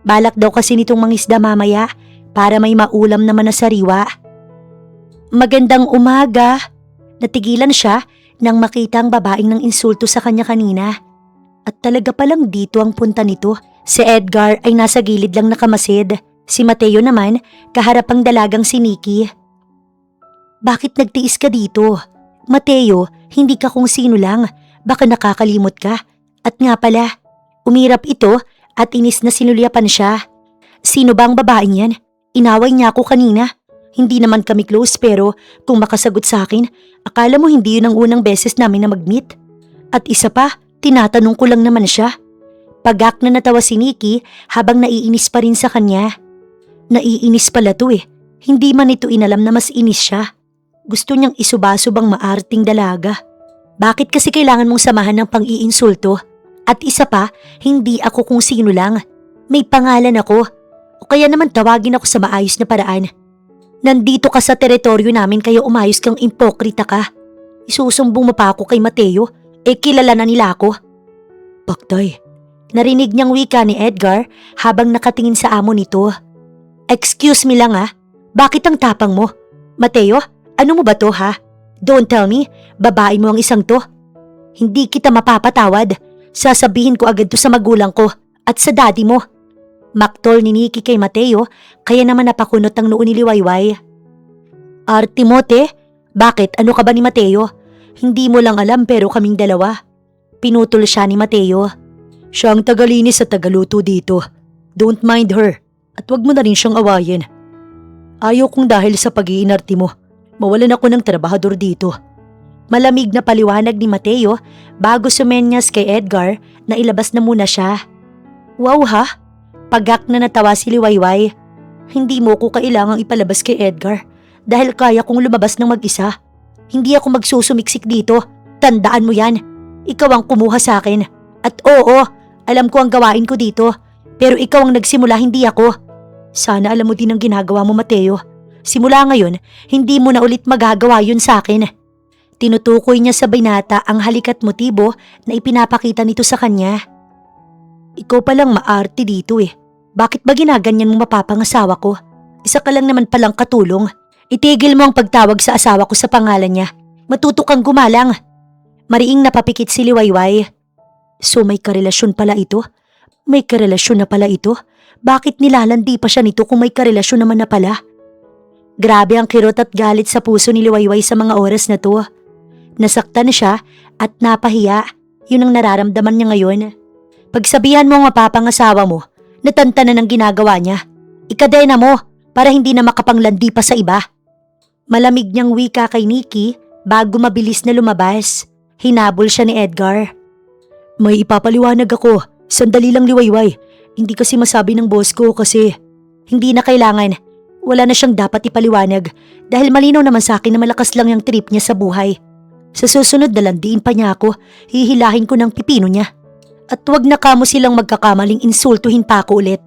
Balak daw kasi nitong mangisda mamaya para may maulam naman na sariwa. Magandang umaga. Natigilan siya nang makita ang babaeng ng insulto sa kanya kanina. At talaga palang dito ang punta nito. Si Edgar ay nasa gilid lang nakamasid. Si Mateo naman kaharap ang dalagang si Nikki. Bakit nagtiis ka dito? Mateo, hindi ka kung sino lang. Baka nakakalimot ka. At nga pala, umirap ito at inis na sinulyapan siya. Sino ba ang babaeng yan? Inaway niya ako kanina. Hindi naman kami close pero kung makasagot sa akin, akala mo hindi yun ang unang beses namin na mag-meet. At isa pa, tinatanong ko lang naman siya. Pagak na natawa si Nikki habang naiinis pa rin sa kanya. Naiinis pala to eh. Hindi man ito inalam na mas inis siya. Gusto niyang isubasubang maarting dalaga. Bakit kasi kailangan mong samahan ng pang-iinsulto? At isa pa, hindi ako kung sino lang. May pangalan ako. O kaya naman tawagin ako sa maayos na paraan. Nandito ka sa teritoryo namin kaya umayos kang impokrita ka. Isusumbong mo pa ako kay Mateo, kilala na nila ako. Paktay. Narinig niyang wika ni Edgar habang nakatingin sa amo nito. Excuse me lang bakit ang tapang mo? Mateo, ano mo ba to ha? Don't tell me, babae mo ang isang to. Hindi kita mapapatawad. Sasabihin ko agad to sa magulang ko at sa daddy mo. Maktol ni Nikki kay Mateo kaya naman napakunot ang noo ni Liwayway. Artimote, bakit? Ano ka ba ni Mateo? Hindi mo lang alam pero kaming dalawa. Pinutol siya ni Mateo. Siya ang tagalinis at tagaluto dito. Don't mind her. At wag mo na rin siyang awayin. Ayaw kong dahil sa pag-iinarte mo, mawalan ako ng trabahador dito. Malamig na paliwanag ni Mateo bago sumenyas kay Edgar na ilabas na muna siya. Wow ha? Pagak na natawa si Liwayway. Hindi mo ko kailangang ipalabas kay Edgar dahil kaya kong lumabas ng mag-isa. Hindi ako magsusumiksik dito. Tandaan mo yan. Ikaw ang kumuha sa akin. At oo, alam ko ang gawain ko dito. Pero ikaw ang nagsimula, hindi ako. Sana alam mo din ang ginagawa mo, Mateo. Simula ngayon, hindi mo na ulit magagawa yun sa akin. Tinutukoy niya sa binata ang halikat motibo na ipinapakita nito sa kanya. Ikaw palang maarte dito eh. Bakit ba ginaganyan mo mapapangasawa ko? Isa ka lang naman palang katulong. Itigil mo ang pagtawag sa asawa ko sa pangalan niya. Matuto kang gumalang. Mariing napapikit si Liwayway. So may karelasyon pala ito? May karelasyon na pala ito? Bakit nilalandi pa siya nito kung may karelasyon naman na pala? Grabe ang kirot at galit sa puso ni Liwayway sa mga oras na to. Nasaktan siya at napahiya. Yun ang nararamdaman niya ngayon. Pagsabihan mo ang mapapangasawa mo, natantanan ang ginagawa niya. Ikadena mo para hindi na makapanglandi pa sa iba. Malamig niyang wika kay Nikki bago mabilis na lumabas. Hinabol siya ni Edgar. May ipapaliwanag ako. Sandali lang, Liwayway. Hindi kasi masabi ng boss ko kasi hindi na kailangan. Wala na siyang dapat ipaliwanag dahil malinaw naman sa akin na malakas lang yung trip niya sa buhay. Sa susunod na landiin pa niya ako, hihilahin ko ng pipino niya. At wag na kamo silang magkakamaling insultuhin pa ako ulit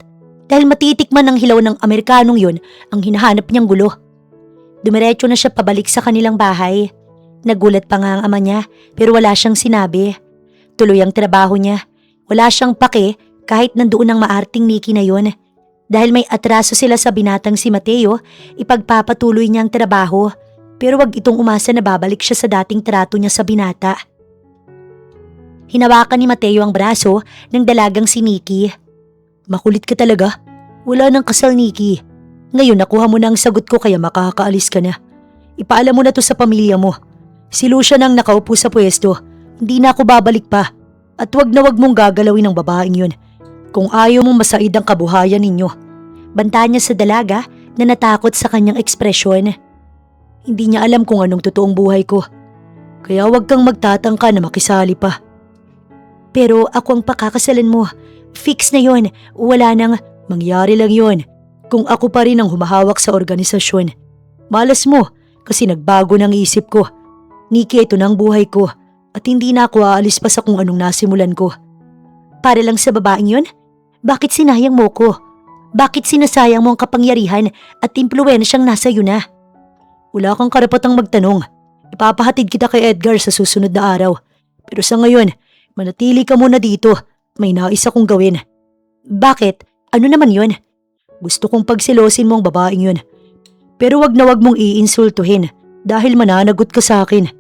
dahil matitikman ng hilaw ng Amerikanong yun ang hinahanap niyang gulo. Dumiretso na siya pabalik sa kanilang bahay. Nagulat pa nga ang ama niya pero wala siyang sinabi. Tuloy ang trabaho niya. Wala siyang pake kahit nandoon ang maarting Nikki na yun. Dahil may atraso sila sa binatang si Mateo, ipagpapatuloy niya ang trabaho. Pero wag itong umasa na babalik siya sa dating trato niya sa binata. Hinawakan ni Mateo ang braso ng dalagang si Nikki. Makulit ka talaga. Wala nang kasal, Nikki. Ngayon nakuha mo na ang sagot ko kaya makakaalis ka na. Ipaalam mo na to sa pamilya mo. Si Lucia nang nakaupo sa pwesto. Hindi na ako babalik pa. At wag na wag mong gagalawin ang babaeng yun. Kung ayaw mong masaid ang kabuhayan ninyo. Banta niya sa dalaga na natakot sa kanyang ekspresyon. Hindi niya alam kung anong totoong buhay ko. Kaya wag kang magtatangka na makisali pa. Pero ako ang pakakasalan mo. Fix na yon. Wala nang mangyari lang yon. Kung ako pa rin ang humahawak sa organisasyon. Malas mo kasi nagbago ng isip ko. Nikki, ito na ang buhay ko. At hindi na ako aalis pa sa kung anong nasimulan ko. Para lang sa babaeng yun? Bakit sinayang mo ko? Bakit sinasayang mo ang kapangyarihan at impluwensyang nasa iyo na? Wala kang karapatang magtanong. Ipapahatid kita kay Edgar sa susunod na araw. Pero sa ngayon, manatili ka muna dito. May nais akong gawin. Bakit? Ano naman yun? Gusto kong pagsilosin mo ang babaeng yun. Pero wag na wag mong iinsultuhin dahil mananagot ka sa akin.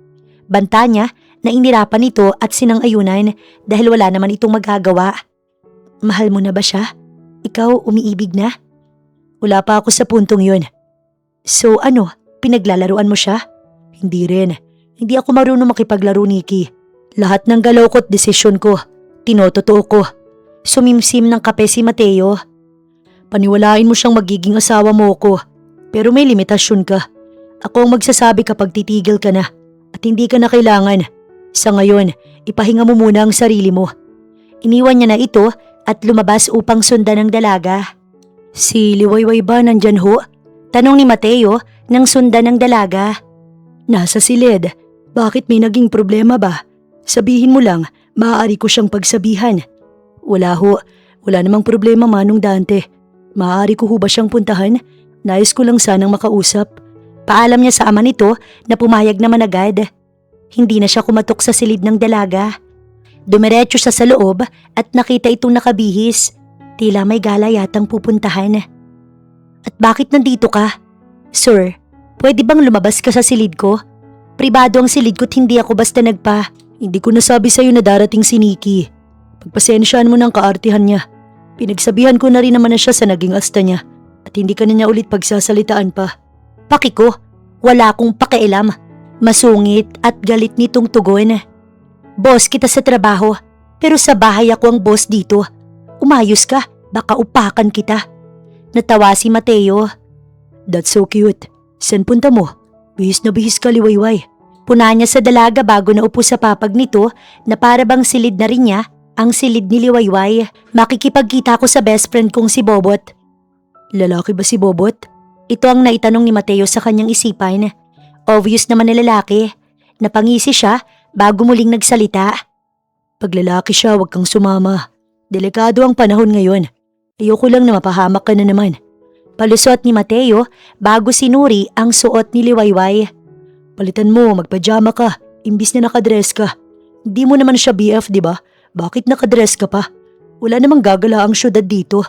Banta niya na inirapan ito at sinang-ayunan dahil wala naman itong magagawa. Mahal mo na ba siya? Ikaw umiibig na? Wala pa ako sa puntong yun. So ano, pinaglalaruan mo siya? Hindi rin. Hindi ako marunong makipaglaro, Nikki. Lahat ng galaw ko at desisyon ko, tinototoo ko. Sumimsim ng kape si Mateo. Paniwalain mo siyang magiging asawa mo ko. Pero may limitasyon ka. Ako ang magsasabi kapag titigil ka na at hindi ka na kailangan. Sa ngayon, ipahinga mo muna ang sarili mo. Iniwan niya na ito at lumabas upang sundan ng dalaga. Si Liwayway ba nandyan ho? Tanong ni Mateo nang sundan ng dalaga. Nasa silid. Bakit may naging problema ba? Sabihin mo lang, maaari ko siyang pagsabihan. Wala ho. Wala namang problema, Manong Dante. Maaari ko ho ba siyang puntahan? Nais ko lang sanang makausap. Paalam niya sa ama nito na pumayag naman agad. Hindi na siya kumatok sa silid ng dalaga. Dumiretso siya sa loob at nakita itong nakabihis. Tila may gala yatang pupuntahan. At bakit nandito ka? Sir, pwede bang lumabas ka sa silid ko? Pribado ang silid ko't hindi ako basta nagpa. Hindi ko nasabi sa'yo na darating si Nikki. Pagpasensyaan mo ng kaartihan niya. Pinagsabihan ko na rin naman na siya sa naging asta niya at hindi ka na niya ulit pagsasalitaan pa. Paki ko, wala akong pakialam. Masungit at galit nitong tugon. Boss kita sa trabaho, pero sa bahay ako ang boss dito. Umayos ka, baka upakan kita. Natawa si Mateo. That's so cute. Saan punta mo? Bihis na bihis ka, Liwayway. Puna niya sa dalaga bago naupo sa papag nito na para bang silid na rin niya ang silid ni Liwayway. Makikipagkita ko sa best friend kong si Bobot. Lalaki ba si Bobot? Ito ang naitanong ni Mateo sa kanyang isipan. Obvious naman na lalaki. Napangisi siya bago muling nagsalita. Pag lalaki siya, huwag kang sumama. Delikado ang panahon ngayon. Ayoko lang na mapahamak ka na naman. Palusot ni Mateo bago sinuri ang suot ni Liwayway. Palitan mo, magpajama ka, imbis na nakadress ka. Hindi mo naman siya BF, di ba? Bakit nakadress ka pa? Wala namang gagala ang syudad dito.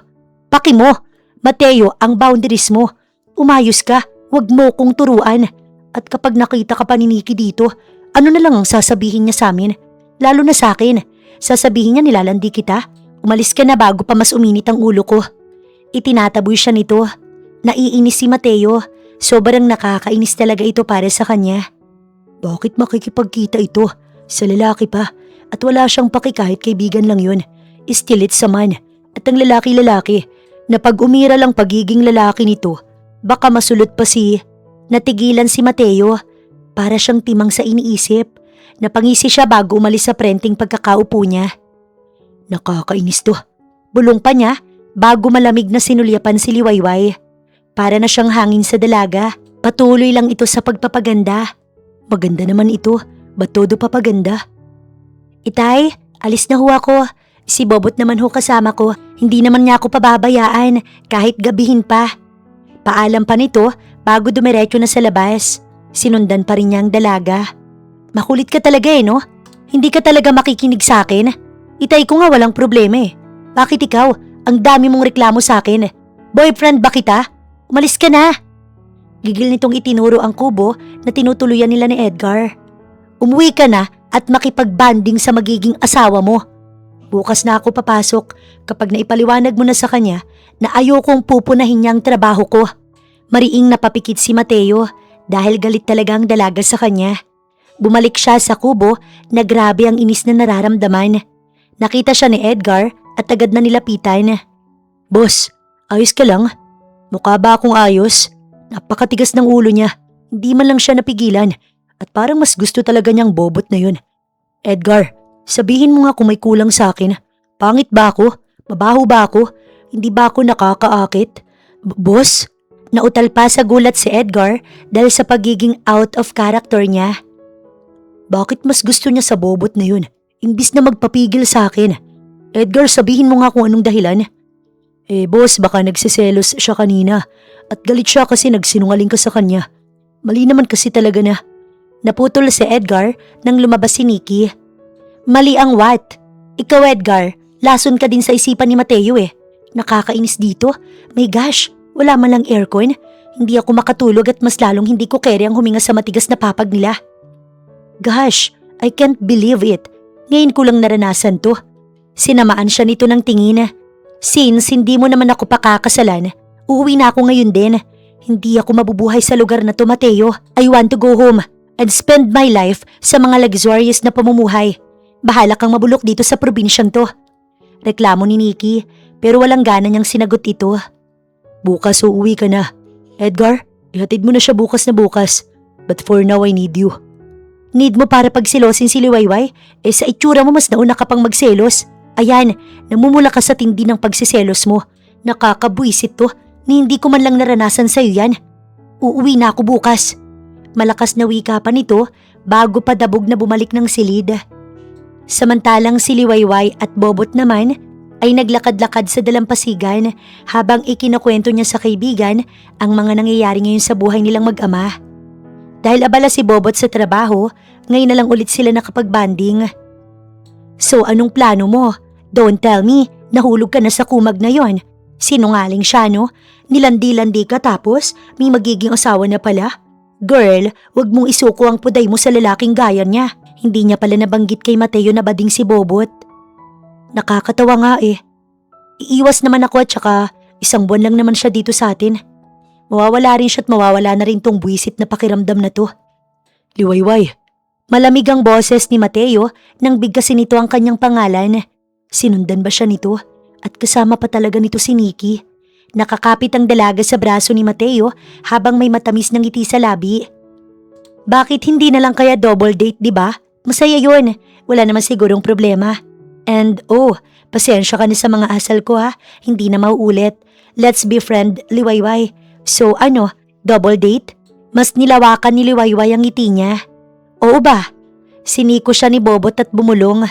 Paki mo! Mateo, ang boundaries mo. Umayos ka, wag mo kong turuan. At kapag nakita ka pa ni Nikki dito, ano na lang ang sasabihin niya sa amin? Lalo na sa akin. Sasabihin niya nilalandi kita. Umalis ka na bago pa mas uminit ang ulo ko. Itinataboy siya nito. Naiinis si Mateo. Sobrang nakakainis talaga ito para sa kanya. Bakit makikipagkita ito? Sa lalaki pa. At wala siyang paki kahit kaibigan lang yun. Still it's a man. At ang lalaki-lalaki. Na pag umira lang pagiging lalaki nito, baka masulot pa si... Natigilan si Mateo. Para siyang timang sa iniisip. Napangisi siya bago umalis sa prenteng pagkakaupo niya. Nakakainis to. Bulong pa niya bago malamig na sinulyapan si Liwayway. Para na siyang hangin sa dalaga. Patuloy lang ito sa pagpapaganda. Maganda naman ito. Ba't todo papaganda? Itay, alis na ho ako. Si Bobot naman ho kasama ko. Hindi naman niya ako pababayaan kahit gabihin pa. Paalam pa nito bago dumiretso na sa labas. Sinundan pa rin niya ang dalaga. Makulit ka talaga no? Hindi ka talaga makikinig sa akin? Itay ko nga walang problema eh. Bakit ikaw? Ang dami mong reklamo sa akin. Boyfriend ba kita? Umalis ka na. Gigil nitong itinuro ang kubo na tinutuluyan nila ni Edgar. Umuwi ka na at makipagbanding sa magiging asawa mo. Bukas na ako papasok kapag naipaliwanag mo na sa kanya na ayokong pupunahin niya ang trabaho ko. Mariing napapikit si Mateo dahil galit talaga ang dalaga sa kanya. Bumalik siya sa kubo na grabe ang inis na nararamdaman. Nakita siya ni Edgar at agad na nilapitan. Boss, ayos ka lang? Mukha ba akong ayos? Napakatigas ng ulo niya. Hindi man lang siya napigilan at parang mas gusto talaga niyang Bobot na yun. Edgar, sabihin mo nga kung may kulang sa akin. Pangit ba ako? Mabaho ba ako? Hindi ba ako nakakaakit? Boss? Nautal pa sa gulat si Edgar dahil sa pagiging out of character niya. Bakit mas gusto niya sa Bobot na yun, imbis na magpapigil sa akin? Edgar, sabihin mo nga kung anong dahilan. Boss, baka nagsiselos siya kanina at galit siya kasi nagsinungaling ka sa kanya. Mali naman kasi talaga na. Naputol si Edgar nang lumabas si Nikki. Mali ang what? Ikaw Edgar, lason ka din sa isipan ni Mateo eh. Nakakainis dito. My gosh, wala man lang aircon. Hindi ako makatulog at mas lalong hindi ko kere ang huminga sa matigas na papag nila. Gosh, I can't believe it. Ngayon ko lang naranasan to. Sinamaan siya nito ng tingin. Since hindi mo naman ako pakakasalan, uuwi na ako ngayon din. Hindi ako mabubuhay sa lugar na to, Mateo. I want to go home and spend my life sa mga luxurious na pamumuhay. Bahala kang mabulok dito sa probinsyang to. Reklamo ni Nikki, pero walang gana niyang sinagot ito. Bukas uuwi ka na. Edgar, ihatid mo na siya bukas na bukas. But for now, I need you. Need mo para pagselosin si Liwayway? Eh sa itsura mo mas nauna ka pang magselos. Ayan, namumula ka sa tindi ng pagsiselos mo. Nakakabwisit to, ni hindi ko man lang naranasan sa'yo yan. Uuwi na ako bukas. Malakas na wika pa nito bago pa dabog na bumalik ng silid. Samantalang si Liwayway at Bobot naman ay naglakad-lakad sa dalampasigan habang ikinakwento niya sa kaibigan ang mga nangyayari ngayon sa buhay nilang mag-ama. Dahil abala si Bobot sa trabaho, ngayon na lang ulit sila nakapag-banding. So anong plano mo? Don't tell me, nahulog ka na sa kumag na yon. Sinungaling siya no? Nilandi-landi ka tapos may magiging asawa na pala? Girl, wag mong isuko ang puday mo sa lalaking gaya niya. Hindi niya pala nabanggit kay Mateo na bading si Bobot. Nakakatawa nga eh. Iiwas naman ako at saka isang buwan lang naman siya dito sa atin. Mawawala rin siya at mawawala na rin tong buwisit na pakiramdam na to. Liwayway. Malamig ang boses ni Mateo nang bigkasin nito ang kanyang pangalan. Sinundan ba siya nito? At kasama pa talaga nito si Nikki. Nakakapit ang dalaga sa braso ni Mateo habang may matamis na ngiti sa labi. Bakit hindi na lang kaya double date, di ba? Masaya yun. Wala naman sigurong problema. And pasensya ka na sa mga asal ko ha. Hindi na mauulit. Let's be friend, Liwayway. So double date? Mas nilawakan ni Liwayway ang ngiti niya. Oo ba? Siniko siya ni Bobot at bumulong.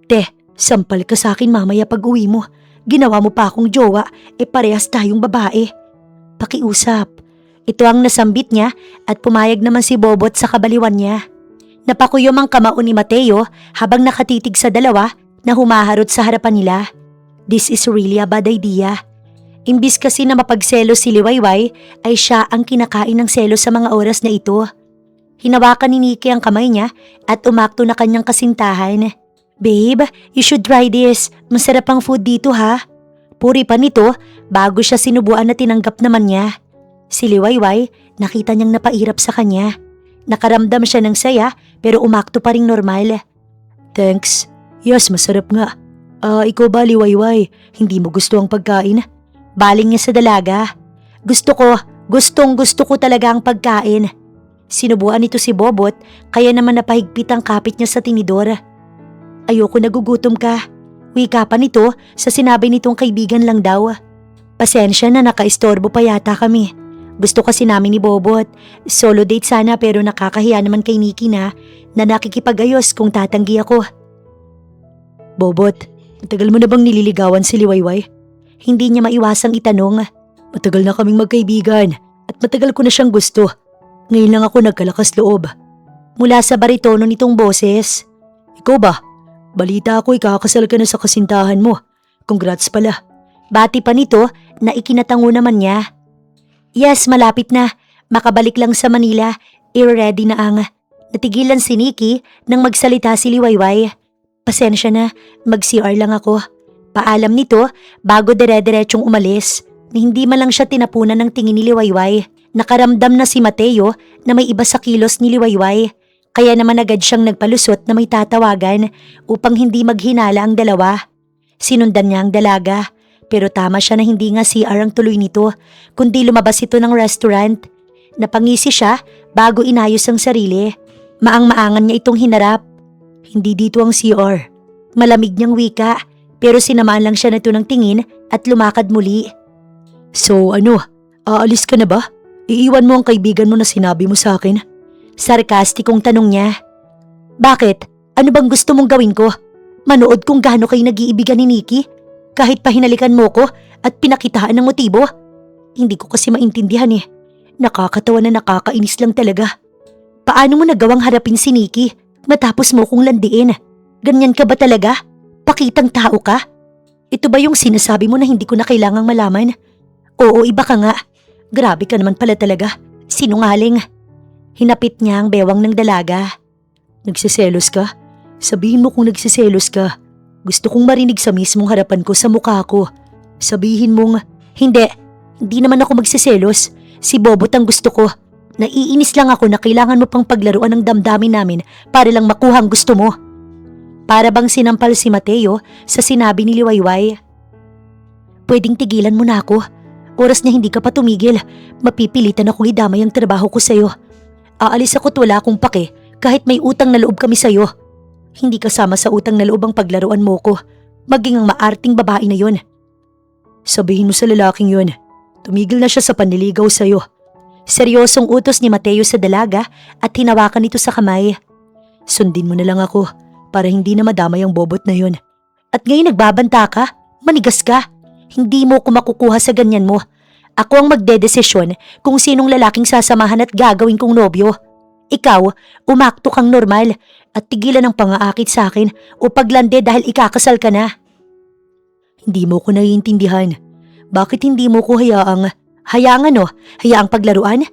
Te, sampal ka sa akin mamaya pag uwi mo. Ginawa mo pa akong jowa, parehas tayong babae. Pakiusap. Ito ang nasambit niya at pumayag naman si Bobot sa kabaliwan niya. Napakuyom ang kamao ni Mateo habang nakatitig sa dalawa na humaharot sa harapan nila. This is really a bad idea. Imbis kasi na mapagselos si Liwayway ay siya ang kinakain ng selos sa mga oras na ito. Hinawakan ni Nikki ang kamay niya at umakto na kanyang kasintahan. Babe, you should try this. Masarap ang food dito ha. Puri pa nito bago siya sinubuan na tinanggap naman niya. Si Liwayway nakita niyang napairap sa kanya. Nakaramdam siya ng saya pero umakto pa ring normal. Thanks. Yes, masarap nga. Ikaw ba Liwayway? Hindi mo gusto ang pagkain? Baling niya sa dalaga. Gustong gusto ko talaga ang pagkain. Sinubuan nito si Bobot kaya naman napahigpit ang kapit niya sa tinidor. Ayoko nagugutom ka. Wika pa nito sa sinabi nitong kaibigan lang daw. Pasensya na nakaistorbo pa yata kami. Gusto kasi namin ni Bobot. Solo date sana pero nakakahiya naman kay Nikki na nakikipagayos kung tatanggi ako. Bobot, matagal mo na bang nililigawan si Liwayway? Hindi niya maiwasang itanong. Matagal na kaming magkaibigan at matagal ko na siyang gusto. Ngayon lang ako nagkalakas loob. Mula sa baritono nitong boses. Ikaw ba? Balita ako ikakasal ka na sa kasintahan mo. Congrats pala. Bati pa nito na ikinatango naman niya. Yes, malapit na. Makabalik lang sa Manila. I-ready na ang. Natigilan si Nikki nang magsalita si Liwayway. Pasensya na, mag-CR lang ako. Paalam nito bago dire-diretsong umalis. Hindi man lang siya tinapunan ng tingin ni Liwayway. Nakaramdam na si Mateo na may iba sa kilos ni Liwayway. Kaya naman agad siyang nagpalusot na may tatawagan upang hindi maghinala ang dalawa. Sinundan niya ang dalaga. Pero tama siya na hindi nga CR ang tuloy nito, kundi lumabas ito ng restaurant. Napangisi siya bago inayos ang sarili. Maang-maangan niya itong hinarap. Hindi dito ang CR. Malamig niyang wika, pero sinamaan lang siya nito ng tingin at lumakad muli. So aalis ka na ba? Iiwan mo ang kaibigan mo na sinabi mo sa akin? Sarkastikong tanong niya. Bakit? Ano bang gusto mong gawin ko? Manood kung gaano kayo nag-iibigan ni Nikki? Kahit pahinalikan mo ko at pinakitaan ng motibo? Hindi ko kasi maintindihan eh. Nakakatawa na nakakainis lang talaga. Paano mo nagawang harapin si Nikki matapos mo kong landiin? Ganyan ka ba talaga? Pakitang tao ka? Ito ba yung sinasabi mo na hindi ko na kailangang malaman? Oo, iba ka nga. Grabe ka naman pala talaga. Sinungaling. Hinapit niya ang bewang ng dalaga. Nagsiselos ka? Sabihin mo kung nagsiselos ka. Gusto kong marinig sa mismong harapan ko sa mukha ko. Sabihin mong, Hindi. Hindi naman ako magsiselos. Si Bobot ang gusto ko. Naiinis lang ako na kailangan mo pang paglaruan ng damdamin namin para lang makuha ang gusto mo. Para bang sinampal si Mateo sa sinabi ni Liwayway. Pwedeng tigilan mo na ako. Oras na hindi ka pa tumigil. Mapipilitan akong idamay ang trabaho ko sa'yo. Aalis ako't wala akong pake kahit may utang na loob kami sa'yo. Hindi kasama sa utang na loob ang paglaruan mo ko. Maging ang maarting babae na yon. sabihin mo sa lalaking yun, tumigil na siya sa panliligaw sa'yo. Seryosong utos ni Mateo sa dalaga at hinawakan ito sa kamay. Sundin mo na lang ako para hindi na madamay ang bobot na yun. At ngayon nagbabanta ka? Manigas ka? Hindi mo ko makukuha sa ganyan mo. Ako ang magdedesisyon kung sinong lalaking sasamahan at gagawin kong nobyo. Ikaw, umakto kang normal at tigilan ang pangaakit sa akin o paglande dahil ikakasal ka na. Hindi mo ko naiintindihan. Bakit hindi mo ko hayaang Hayaang paglaruan?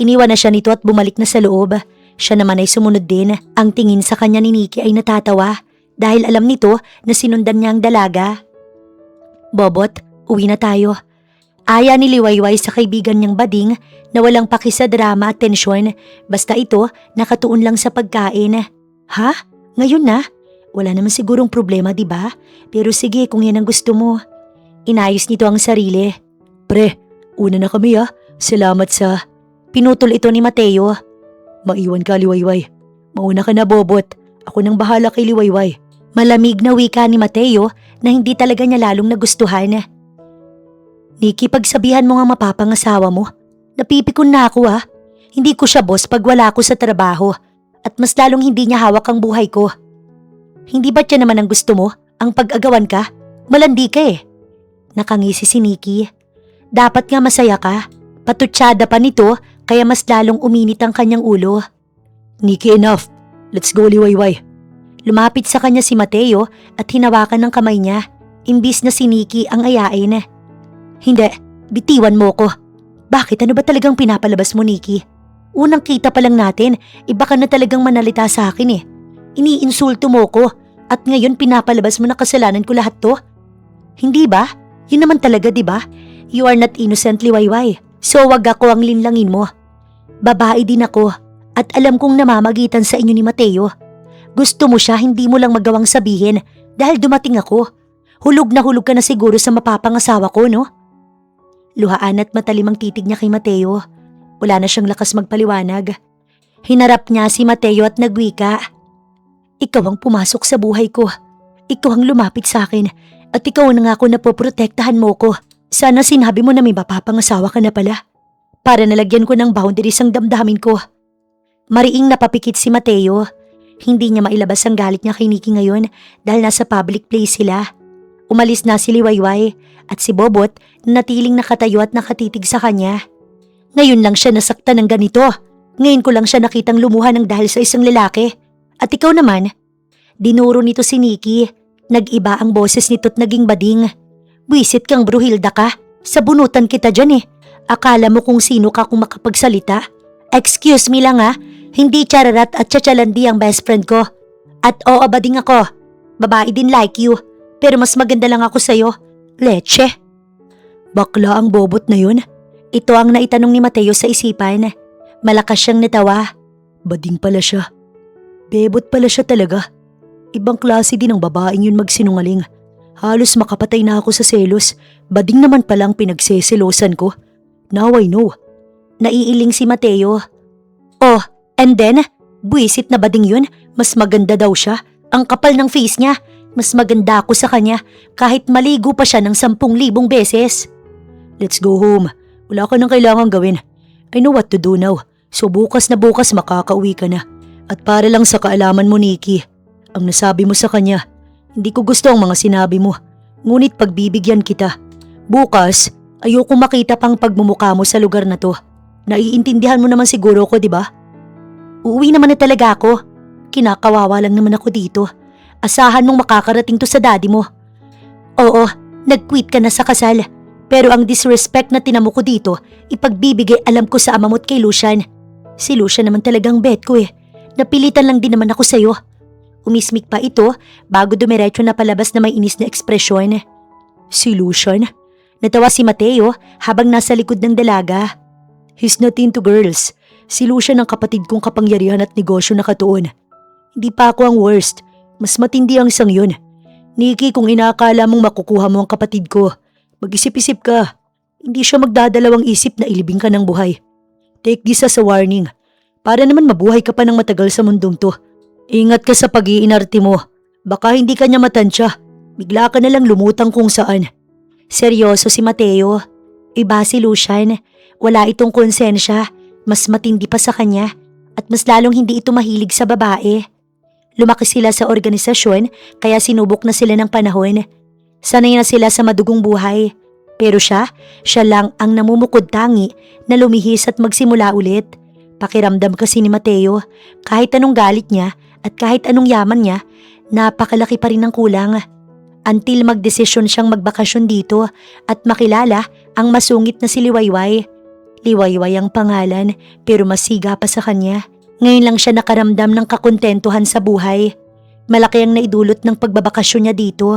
Iniwan na siya nito at bumalik na sa loob. Siya naman ay sumunod din. Ang tingin sa kanya ni Nikki ay natatawa dahil alam nito na sinundan niya ang dalaga. Bobot, uwi na tayo. Aya ni Liwayway sa kaibigan niyang bading na walang paki sa drama at tensyon. Basta ito, nakatuon lang sa pagkain. Ha? Ngayon na? Wala naman sigurong problema, di ba? Pero sige kung yan ang gusto mo. Inayos nito ang sarili. Pre, una na kami Salamat sa… Pinutol ito ni Mateo. Maiwan ka, Liwayway. Mauna ka na, Bobot. Ako nang bahala kay Liwayway. Malamig na wika ni Mateo na hindi talaga niya lalong nagustuhan. Nikki, pagsabihan mo nga mapapangasawa mo. Napipikon na ako Hindi ko siya boss pag wala ako sa trabaho at mas lalong hindi niya hawak ang buhay ko. Hindi ba siya naman ang gusto mo? Ang pag-agawan ka? Malandi ka Nakangisi si Nikki. Dapat nga masaya ka. Patutsada pa nito kaya mas lalong uminit ang kanyang ulo. Nikki, enough. Let's go, Liwayway. Lumapit sa kanya si Mateo at hinawakan ng kamay niya. Imbis na si Nikki ang ayain. Hindi, bitiwan mo ko. Bakit? Ano ba talagang pinapalabas mo, Nikki? Unang kita pa lang natin, iba ka na talagang manalita sa akin Iniinsulto mo ko at ngayon pinapalabas mo na kasalanan ko lahat to? Hindi ba? Yun naman talaga, di ba? You are not innocent, Liwayway. So wag ako ang linlangin mo. Babae din ako at alam kong namamagitan sa inyo ni Mateo. Gusto mo siya, hindi mo lang magawang sabihin dahil dumating ako. Hulog na hulog ka na siguro sa mapapangasawa ko, no? Luhaan at matalim ang titig niya kay Mateo. Wala na siyang lakas magpaliwanag. Hinarap niya si Mateo at nagwika. Ikaw ang pumasok sa buhay ko. Ikaw ang lumapit sa akin at ikaw na nga ako na poprotektahan mo ko. Sana sinabi mo na may mapapangasawa ka na pala. Para nalagyan ko ng boundaries ang damdamin ko. Mariing napapikit si Mateo. Hindi niya mailabas ang galit niya kay Nikki ngayon dahil nasa public place sila. Umalis na si Liwayway at si Bobot na natiling nakatayo at nakatitig sa kanya. Ngayon lang siya nasaktan ng ganito. Ngayon ko lang siya nakitang lumuha ng dahil sa isang lalaki. At ikaw naman, dinuro nito si Nikki. Nag-iba ang boses nito't naging bading. Buisit kang bruhilda ka. Sabunutan kita dyan Akala mo kung sino ka kung makapagsalita? Excuse me lang Hindi chararat at chachalandi ang best friend ko. At oo, bading ako. Babae din like you. Pero mas maganda lang ako sa'yo. Leche. Bakla ang Bobot na yun? Ito ang naitanong ni Mateo sa isipan. Malakas siyang natawa. Bading pala siya. Bebot pala siya talaga. Ibang klase din ang babaeng yun magsinungaling. Halos makapatay na ako sa selos. Bading naman palang pinagseselosan ko. Now I know. Naiiling si Mateo. Oh, and then, buwisit na bading yun? Mas maganda daw siya. Ang kapal ng face niya. Mas maganda ako sa kanya kahit maligo pa siya ng 10,000 beses. Let's go home. Wala ka nang kailangang gawin. I know what to do now. So bukas na bukas makakauwi ka na. At para lang sa kaalaman mo, Nikki, ang nasabi mo sa kanya, hindi ko gusto ang mga sinabi mo. Ngunit pagbibigyan kita. Bukas, ayoko makita pang pagmumukha mo sa lugar na to. Naiintindihan mo naman siguro ko, di ba? Uuwi naman na talaga ako. Kinakawawa lang naman ako dito. Asahan mong makakarating to sa daddy mo. Oo, nag-quit ka na sa kasal. Pero ang disrespect na tinamo ko dito, ipagbibigay alam ko sa ama mo't kay Lucian. Si Lucian naman talagang bet ko eh. Napilitan lang din naman ako sa'yo. Umismik pa ito bago dumiretso na palabas na may inis na ekspresyon. Si Lucian? Natawa si Mateo habang nasa likod ng dalaga. He's not into girls. Si Lucian ang kapatid kong kapangyarihan at negosyo na katuon. Hindi pa ako ang worst. Mas matindi ang isang yun. Nikki, kung inaakala mong makukuha mo ang kapatid ko, mag-isip-isip ka. Hindi siya magdadalawang isip na ilibing ka ng buhay. Take this as a warning. Para naman mabuhay ka pa ng matagal sa mundong to. Ingat ka sa pag-iinarte mo. Baka hindi ka niya matansya. Bigla ka nalang lumutang kung saan. Seryoso si Mateo. Iba si Lucian. Wala itong konsensya. Mas matindi pa sa kanya. At mas lalong hindi ito mahilig sa babae. Lumaki sila sa organisasyon kaya sinubok na sila ng panahon. Sanay na sila sa madugong buhay. Pero siya lang ang namumukod tangi na lumihis at magsimula ulit. Pakiramdam kasi ni Mateo, kahit anong galit niya at kahit anong yaman niya, napakalaki pa rin ang kulang. Until magdesisyon siyang magbakasyon dito at makilala ang masungit na si Liwayway. Liwayway ang pangalan pero masiga pa sa kanya. Ngayon lang siya nakaramdam ng kakontentuhan sa buhay. Malaki ang naidulot ng pagbabakasyon niya dito.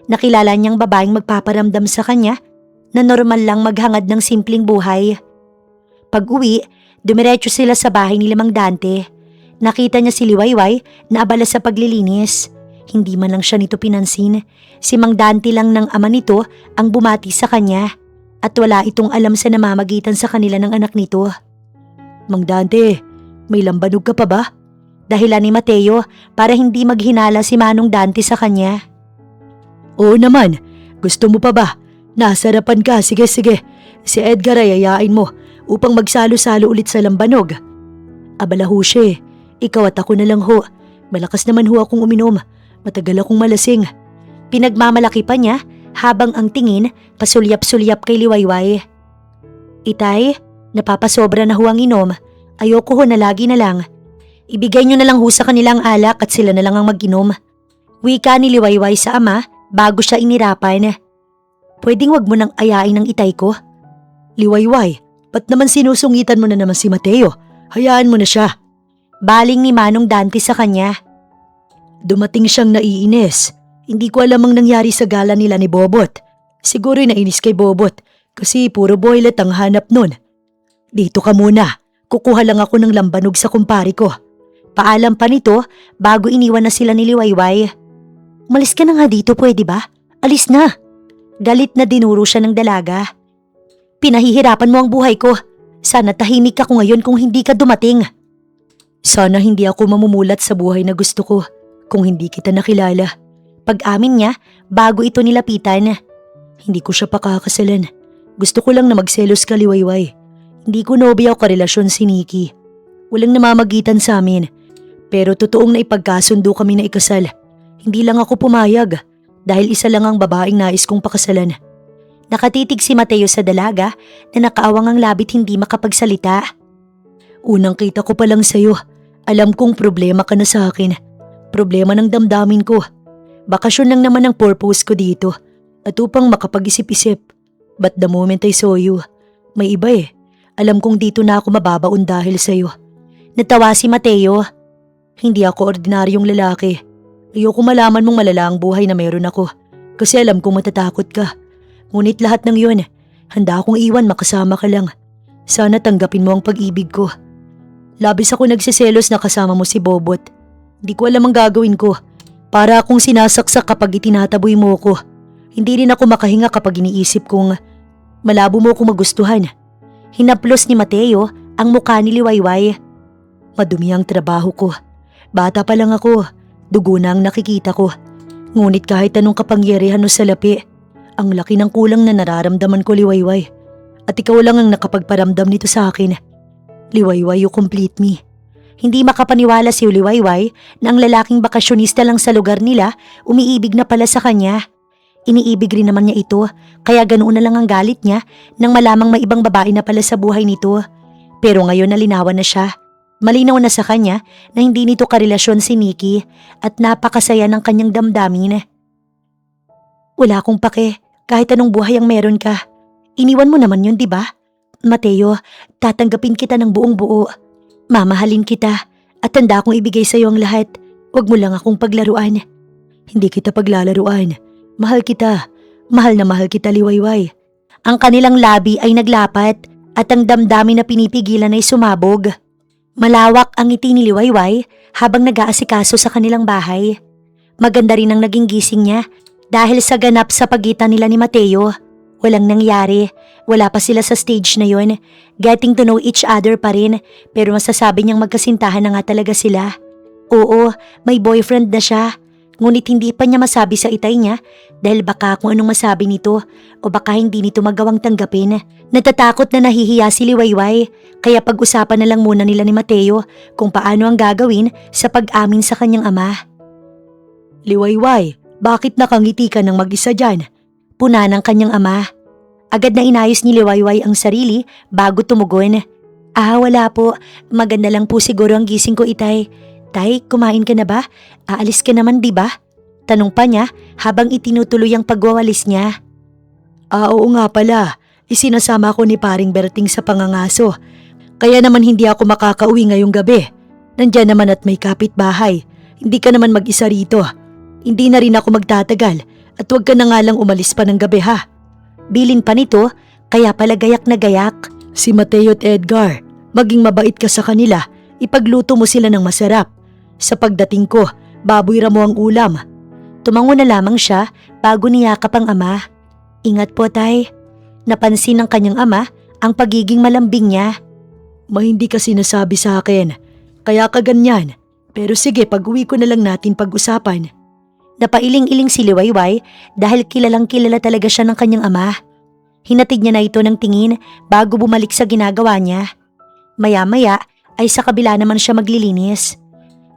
Nakilala niyang babaeng magpaparamdam sa kanya na normal lang maghangad ng simpleng buhay. Pag-uwi, dumiretso sila sa bahay ni Mang Dante. Nakita niya si Liwayway na abala sa paglilinis. Hindi man lang siya nito pinansin. Si Mang Dante lang ng ama nito ang bumati sa kanya at wala itong alam sa namamagitan sa kanila ng anak nito. Mang Dante, may lambanog ka pa ba? Dahilan ni Mateo para hindi maghinala si Manong Dante sa kanya. Oo naman, gusto mo pa ba? Nasarapan ka, sige. Si Edgar ay ayain mo upang magsalo-salo ulit sa lambanog. Abala ho siya eh. Ikaw at ako na lang ho. Malakas naman ho akong uminom. Matagal akong malasing. Pinagmamalaki pa niya habang ang tingin pasulyap-sulyap kay Liwayway. Itay, napapasobra na ho ang inom. Ayoko ho na lagi na lang. Ibigay niyo na lang ho sa kanilang alak at sila na lang ang mag-inom. Wika ni Liwayway sa ama bago siya inirapan. Pwedeng wag mo nang ayain ng itay ko? Liwayway, ba't naman sinusungitan mo na naman si Mateo? Hayaan mo na siya. Baling ni Manong Dante sa kanya. Dumating siyang naiinis. Hindi ko alam ang nangyari sa gala nila ni Bobot. Siguro nainis kay Bobot kasi puro boylet ang hanap nun. Dito ka muna. Kukuha lang ako ng lambanog sa kumpari ko. Paalam pa nito bago iniwan na sila ni Liwayway. Umalis ka na nga dito, pwede ba? Alis na. Galit na dinuro siya ng dalaga. Pinahihirapan mo ang buhay ko. Sana tahimik ako ngayon kung hindi ka dumating. Sana hindi ako mamumulat sa buhay na gusto ko kung hindi kita nakilala. Pag-amin niya bago ito nilapitan. Hindi ko siya pakakasalan. Gusto ko lang na magselos ka, Liwayway. Hindi ko nobya o karelasyon si Nikki. Walang namamagitan sa amin. Pero totoong na ipagkasundo kami na ikasal. Hindi lang ako pumayag dahil isa lang ang babaeng nais kong pakasalan. Nakatitig si Mateo sa dalaga na nakaawang ang labit hindi makapagsalita. Unang kita ko pa lang sa'yo. Alam kong problema ka na sa akin. Problema ng damdamin ko. Bakasyon lang naman ang purpose ko dito. At upang makapag-isip-isip. But the moment I saw you, may iba eh. Alam kong dito na ako mababaon dahil sa'yo. Natawa si Mateo. Hindi ako ordinaryong lalaki. Ayoko malaman mong malala ang buhay na meron ako. Kasi alam kong matatakot ka. Ngunit lahat ng yun, handa akong iwan makasama ka lang. Sana tanggapin mo ang pag-ibig ko. Labis ako nagsiselos na kasama mo si Bobot. Hindi ko alam ang gagawin ko. Para akong sinasaksak kapag itinataboy mo ko. Hindi rin ako makahinga kapag iniisip kong malabo mo akong magustuhan. Hinaplos ni Mateo ang mukha ni Liwayway. Madumi ang trabaho ko. Bata pa lang ako. Dugo na ang nakikita ko. Ngunit kahit anong kapangyarihan o salapi, ang laki ng kulang na nararamdaman ko, Liwayway. At ikaw lang ang nakapagparamdam nito sa akin. Liwayway, you complete me. Hindi makapaniwala si Liwayway na ang lalaking bakasyonista lang sa lugar nila umiibig na pala sa kanya. Iniibig rin naman niya ito, kaya ganoon na lang ang galit niya nang malamang may ibang babae na pala sa buhay nito. Pero ngayon nalinawan na siya. Malinaw na sa kanya na hindi nito karelasyon si Nikki at napakasaya ng kanyang damdamin. Wala akong pake kahit anong buhay ang meron ka. Iniwan mo naman yun, di ba? Mateo, tatanggapin kita ng buong buo. Mamahalin kita at handa akong ibigay sa iyo ang lahat. Huwag mo lang akong paglaruan. Hindi kita paglalaruan. Mahal kita. Mahal na mahal kita, Liwayway. Ang kanilang labi ay naglapat at ang damdamin na pinipigilan ay sumabog. Malawak ang ngiti ni Liwayway habang nag-aasikaso sa kanilang bahay. Maganda rin ang naging gising niya dahil sa ganap sa pagitan nila ni Mateo. Walang nangyari. Wala pa sila sa stage na yon. Getting to know each other pa rin, pero masasabi niyang magkasintahan na nga talaga sila. Oo, may boyfriend na siya. Ngunit hindi pa niya masabi sa itay niya dahil baka kung anong masabi nito o baka hindi nito magawang tanggapin. Natatakot na nahihiya si Liwayway kaya pag-usapan na lang muna nila ni Mateo kung paano ang gagawin sa pag-amin sa kanyang ama. Liwayway, bakit nakangiti ka ng mag-isa dyan? Puna ng kanyang ama. Agad na inayos ni Liwayway ang sarili bago tumugon. Wala po. Maganda lang po siguro ang gising ko, itay. Tay, kumain ka na ba? Aalis ka naman, di ba? Tanong pa niya habang itinutuloy ang pagwawalis niya. Oo nga pala. Isinasama ko ni paring Berting sa pangangaso. Kaya naman hindi ako makakauwi ngayong gabi. Nandyan naman at may kapitbahay. Hindi ka naman mag-isa rito. Hindi na rin ako magtatagal at huwag ka na nga lang umalis pa ng gabi ha. Bilin pa nito, kaya pala gayak na gayak. Si Mateo at Edgar, maging mabait ka sa kanila. Ipagluto mo sila ng masarap. Sa pagdating ko, baboy ramo ang ulam. Tumango na lamang siya bago niyakap ang ama. Ingat po, tay. Napansin ng kanyang ama ang pagiging malambing niya. Hindi ka sinasabi sa akin, kaya ka ganyan. Pero sige, pag-uwi ko na lang natin pag-usapan. Napailing-iling si Liwayway dahil kilalang kilala talaga siya ng kanyang ama. Hinatid niya na ito ng tingin bago bumalik sa ginagawa niya. Maya-maya ay sa kabila naman siya maglilinis.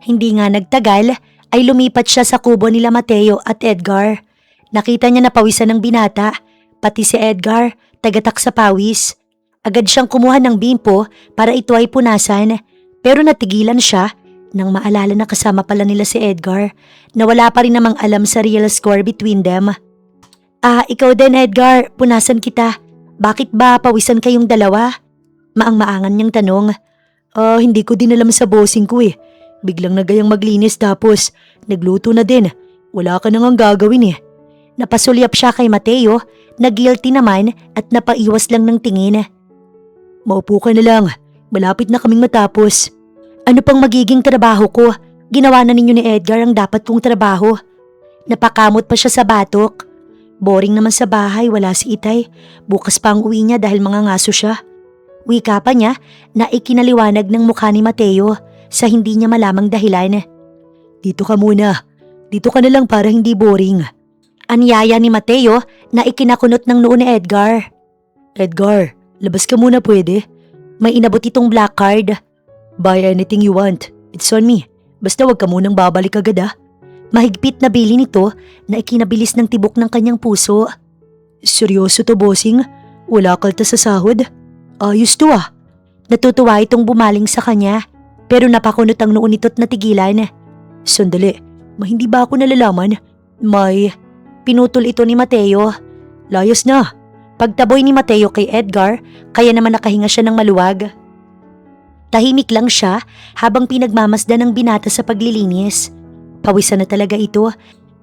Hindi nga nagtagal ay lumipat siya sa kubo nila Mateo at Edgar. Nakita niya na pawisan ng binata, pati si Edgar, tagatak sa pawis. Agad siyang kumuha ng bimpo para ito ay punasan, pero natigilan siya nang maalala na kasama pala nila si Edgar na wala pa rin namang alam sa real score between them. Ikaw din, Edgar, punasan kita. Bakit ba pawisan kayong dalawa? Maang-maangan niyang tanong. Hindi ko din alam sa bossing ko eh. Biglang nagayang maglinis tapos nagluto na din. Wala ka nang gagawin eh. Napasulyap siya kay Mateo na guilty naman at napaiwas lang ng tingin. Maupo ka na lang. Malapit na kaming matapos. Ano pang magiging trabaho ko? Ginawa na ninyo ni Edgar ang dapat kong trabaho. Napakamot pa siya sa batok. Boring naman sa bahay, wala si Itay. Bukas pa ang uwi niya dahil mga ngaso siya. Wika pa niya na ikinaliwanag ng mukha ni Mateo sa hindi niya malamang dahilan. Dito ka muna. Dito ka na lang para hindi boring. Anyaya ni Mateo na ikinakunot ng noo ni Edgar. Edgar, labas ka muna pwede? May inabot itong black card. Buy anything you want. It's on me. Basta wag ka munang babalik agad ah. Mahigpit na bili nito na ikinabilis ng tibok ng kanyang puso. Seryoso to, bossing? Wala kalta sa sahod? Ayos to ah. Natutuwa itong bumaling sa kanya pero napakunot ang noo nito't natigilan. Sandali, hindi ba ako nalalaman? Pinutol ito ni Mateo. Layas na. Pagtaboy ni Mateo kay Edgar, kaya naman nakahinga siya ng maluwag. Tahimik lang siya habang pinagmamasdan ng binata sa paglilinis. Pawisan na talaga ito,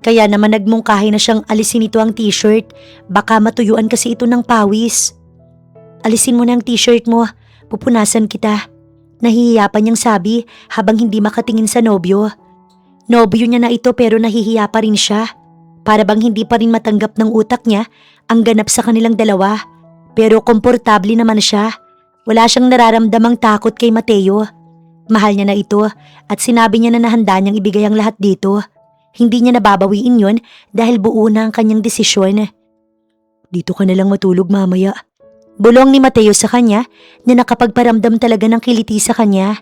kaya naman nagmungkahi na siyang alisin ito ang t-shirt. Baka matuyuan kasi ito ng pawis. Alisin mo na ang t-shirt mo, pupunasan kita. Nahihiya pa niyang sabi habang hindi makatingin sa nobyo. Nobyo niya na ito pero nahihiya pa rin siya. Para bang hindi pa rin matanggap ng utak niya ang ganap sa kanilang dalawa. Pero komportable naman siya. Wala siyang nararamdamang takot kay Mateo. Mahal niya na ito at sinabi niya na nahanda niyang ibigay ang lahat dito. Hindi niya nababawiin yon dahil buo na ang kanyang desisyon. Dito ka na lang matulog mamaya. Bulong ni Mateo sa kanya na nakapagparamdam talaga ng kiliti sa kanya.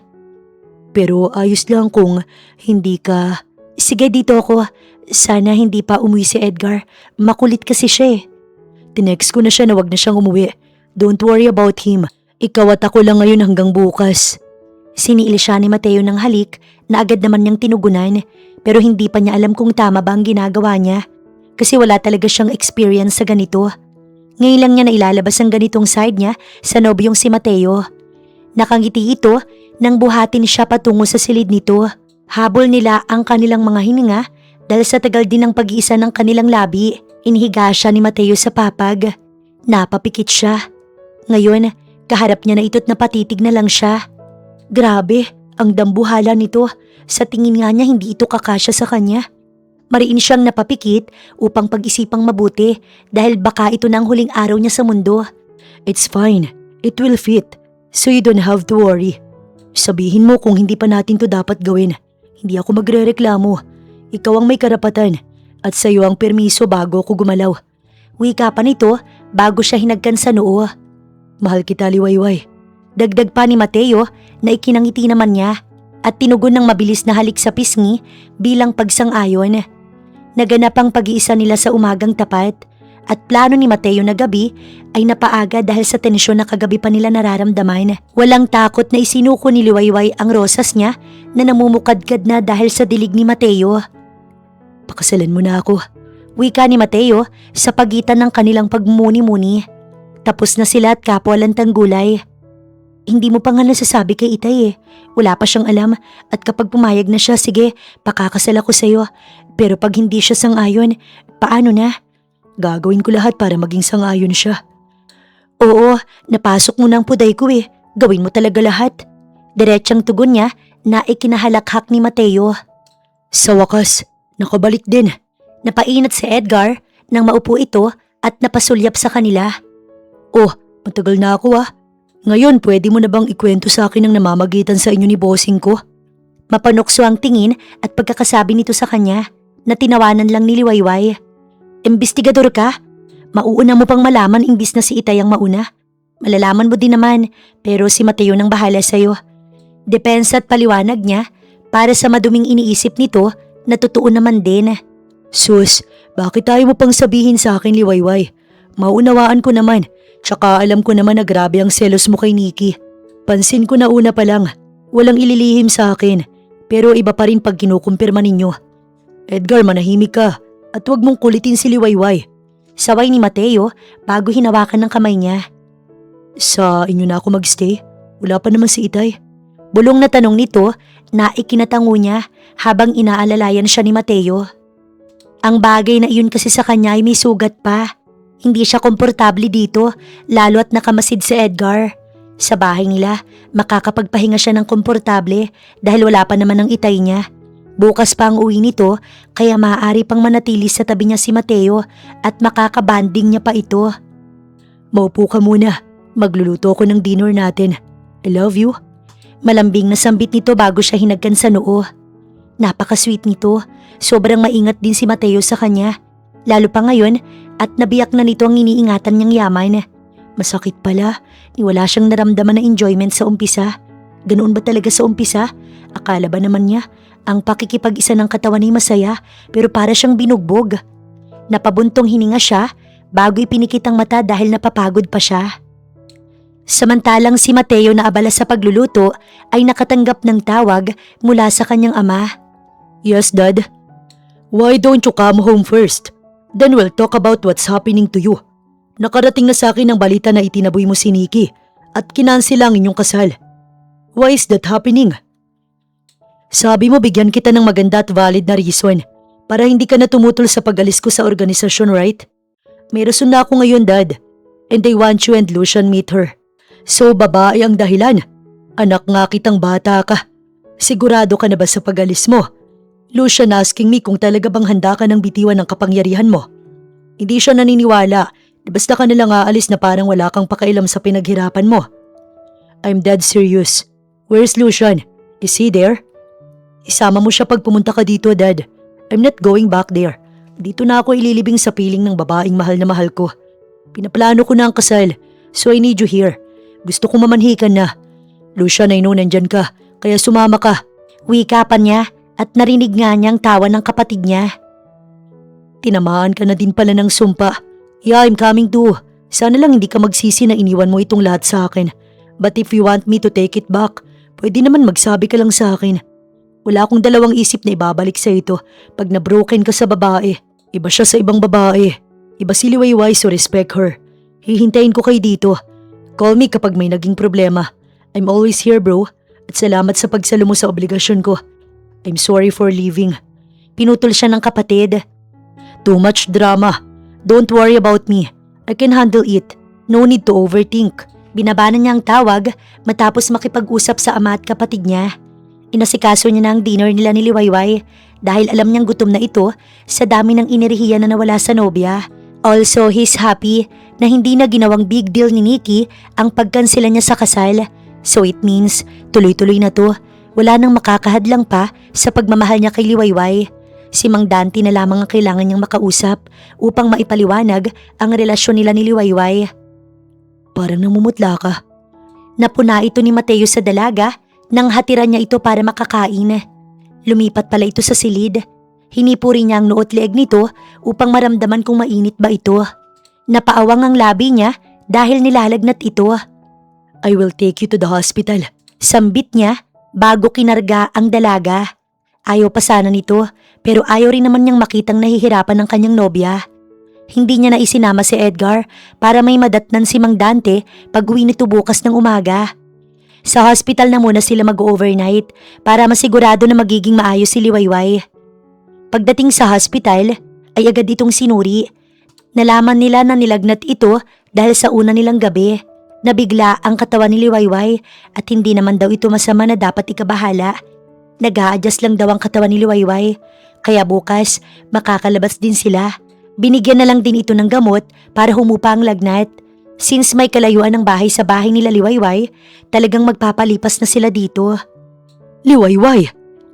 Pero ayos lang kung hindi ka... Sige, dito ako. Sana hindi pa umuwi si Edgar. Makulit kasi siya eh. Tinext ko na siya na wag na siyang umuwi. Don't worry about him. Ikaw at ako lang ngayon hanggang bukas. Siniil siya ni Mateo ng halik na agad naman niyang tinugunan pero hindi pa niya alam kung tama ba ang ginagawa niya kasi wala talaga siyang experience sa ganito. Ngayon lang niya nailalabas ang ganitong side niya sa nobyong si Mateo. Nakangiti ito nang buhatin siya patungo sa silid nito. Habol nila ang kanilang mga hininga dahil sa tagal din ng pag-iisa ng kanilang labi. Inihiga siya ni Mateo sa papag. Napapikit siya. Ngayon, kaharap niya na ito't napatitig na lang siya. Grabe, ang dambuhala nito. Sa tingin nga niya hindi ito kakasya sa kanya. Mariin siyang napapikit upang pag-isipang mabuti dahil baka ito na ang huling araw niya sa mundo. It's fine. It will fit. So you don't have to worry. Sabihin mo kung hindi pa natin to dapat gawin. Hindi ako magrereklamo. Ikaw ang may karapatan at sa'yo ang permiso bago ako gumalaw. Wika pa nito bago siya hinagkan sa noo. Mahal kita, Liwayway. Dagdag pa ni Mateo na ikinangiti naman niya at tinugon ng mabilis na halik sa pisngi bilang pagsang-ayon. Naganap ang pag-iisa nila sa umagang tapat at plano ni Mateo na gabi ay napaaga dahil sa tensyon na kagabi pa nila nararamdaman. Walang takot na isinuko ni Liwayway ang rosas niya na namumukadkad na dahil sa dilig ni Mateo. Pakasalan mo na ako. Wika ni Mateo sa pagitan ng kanilang pagmumuni-muni. Tapos na sila at kapwa lantang gulay. Hindi mo pa nga nasasabi kay Itay eh. Wala pa siyang alam at kapag pumayag na siya, sige, pakakasal ako sa'yo. Pero pag hindi siya sang-ayon, paano na? Gagawin ko lahat para maging sang-ayon siya. Oo, napasok mo ng puday ko eh. Gawin mo talaga lahat. Diretsang tugon niya na ikinahalakhak ni Mateo. Sa wakas, nakabalik din. Napainat si Edgar nang maupo ito at napasulyap sa kanila. Oh, matagal na ako ah. Ngayon pwede mo na bang ikwento sa akin ang namamagitan sa inyo ni bossing ko? Mapanukso ang tingin at pagkakasabi nito sa kanya na tinawanan lang ni Liwayway. Imbestigador ka? Mauuna mo pang malaman imbis na si Itay ang mauna. Malalaman mo din naman pero si Mateo nang bahala sa'yo. Depensa at paliwanag niya para sa maduming iniisip nito na totoo naman din. Sus, bakit tayo mo pang sabihin sa akin, Liwayway? Maunawaan ko naman, tsaka alam ko naman na grabe ang selos mo kay Nikki. Pansin ko na una pa lang, walang ililihim sa akin, pero iba pa rin pag kinukumpirma ninyo. Edgar, manahimik ka at huwag mong kulitin si Liwayway. Saway ni Mateo bago hinawakan ng kamay niya. Sa inyo na ako magstay? Wala pa naman si Itay. Bulong na tanong nito na ikinatango niya habang inaalalayan siya ni Mateo. Ang bagay na iyon kasi sa kanya ay may sugat pa. Hindi siya komportable dito, lalo at nakamasid si Edgar. Sa bahay nila, makakapagpahinga siya ng komportable dahil wala pa naman ang Itay niya. Bukas pa ang uwi nito, kaya maaari pang manatili sa tabi niya si Mateo at makakabanding niya pa ito. Maupo ka muna, magluluto ko ng dinner natin. I love you. Malambing na sambit nito bago siya hinagkan sa noo. Napaka-sweet nito. Sobrang maingat din si Mateo sa kanya. Lalo pa ngayon at nabiyak na nito ang iniingatan niyang yaman. Masakit pala, wala siyang naramdaman na enjoyment sa umpisa. Ganoon ba talaga sa umpisa? Akala ba naman niya ang pakikipag-isa ng katawan ay masaya pero para siyang binugbog. Napabuntong hininga siya bago ipinikit ang mata dahil napapagod pa siya. Samantalang si Mateo na abala sa pagluluto ay nakatanggap ng tawag mula sa kanyang ama. Yes, Dad. Why don't you come home first? Then we'll talk about what's happening to you. Nakarating na sa akin ang balita na itinaboy mo si Nikki at kinansel ang inyong kasal. Why is that happening? Sabi mo bigyan kita ng maganda at valid na reason para hindi ka na tumutol sa pag-alis ko sa organisasyon, right? May rason na ako ngayon, Dad. And I want you and Lucian meet her. So babae ang dahilan. Anak nga kitang bata ka. Sigurado ka na ba sa pag-alis mo? Lucian asking me kung talaga bang handa ka ng bitiwan ng kapangyarihan mo. Hindi siya naniniwala. Basta ka nalang aalis na parang wala kang pakailam sa pinaghirapan mo. I'm dead serious. Where's Lucian? Is he there? Isama mo siya pag pumunta ka dito, Dad. I'm not going back there. Dito na ako ililibing sa piling ng babaeng mahal na mahal ko. Pinaplano ko na ang kasal, so I need you here. Gusto kong mamanhikan na. Lucian, I know nandyan ka, kaya sumama ka. Wika pa niya at narinig nga niyang tawa ng kapatid niya. Tinamaan ka na din pala ng sumpa. Yeah, I'm coming too. Sana lang hindi ka magsisi na iniwan mo itong lahat sa akin. But if you want me to take it back, pwede naman magsabi ka lang sa akin. Wala akong dalawang isip na ibabalik sa ito pag na-broken ka sa babae. Iba siya sa ibang babae. Iba si Liwayway, so respect her. Hihintayin ko kayo dito. Call me kapag may naging problema. I'm always here, bro. At salamat sa pagsalo mo sa obligasyon ko. I'm sorry for leaving. Pinutol siya ng kapatid. Too much drama. Don't worry about me. I can handle it. No need to overthink. Binabanan niya ang tawag matapos makipag-usap sa ama at kapatid niya. Inasikaso niya na ang dinner nila ni Liwayway dahil alam niyang gutom na ito sa dami ng inirihiyan na nawala sa nobya. Also, he's happy na hindi na ginawang big deal ni Nikki ang pagkansela niya sa kasal. So it means tuloy-tuloy na to. Wala nang makakahadlang pa sa pagmamahal niya kay Liwayway. Si Mang Dante na lamang ang kailangan niyang makausap upang maipaliwanag ang relasyon nila ni Liwayway. Parang namumutla ka. Napuna ito ni Mateo sa dalaga nang hatiran niya ito para makakain. Lumipat pala ito sa silid. Hinipo rin niya ang noot leeg nito upang maramdaman kung mainit ba ito. Napaawang ang labi niya dahil nilalagnat ito. I will take you to the hospital. Sambit niya bago kinarga ang dalaga. Ayaw pa sana nito pero ayaw rin naman niyang makitang nahihirapan ng kanyang nobya. Hindi niya na isinama si Edgar para may madatnan si Mang Dante pag uwi nito bukas ng umaga. Sa hospital na muna sila mag-overnight para masigurado na magiging maayos si Liwayway. Pagdating sa hospital ay agad itong sinuri. Nalaman nila na nilagnat ito dahil sa una nilang gabi. Nabigla ang katawan ni Liwayway at hindi naman daw ito masama na dapat ikabahala. Nag-a-adjust lang daw ang katawan ni Liwayway kaya bukas makakalabas din sila. Binigyan na lang din ito ng gamot para humupa ang lagnat. Since may kalayuan ng bahay sa bahay nila Liwayway, talagang magpapalipas na sila dito. Liwayway!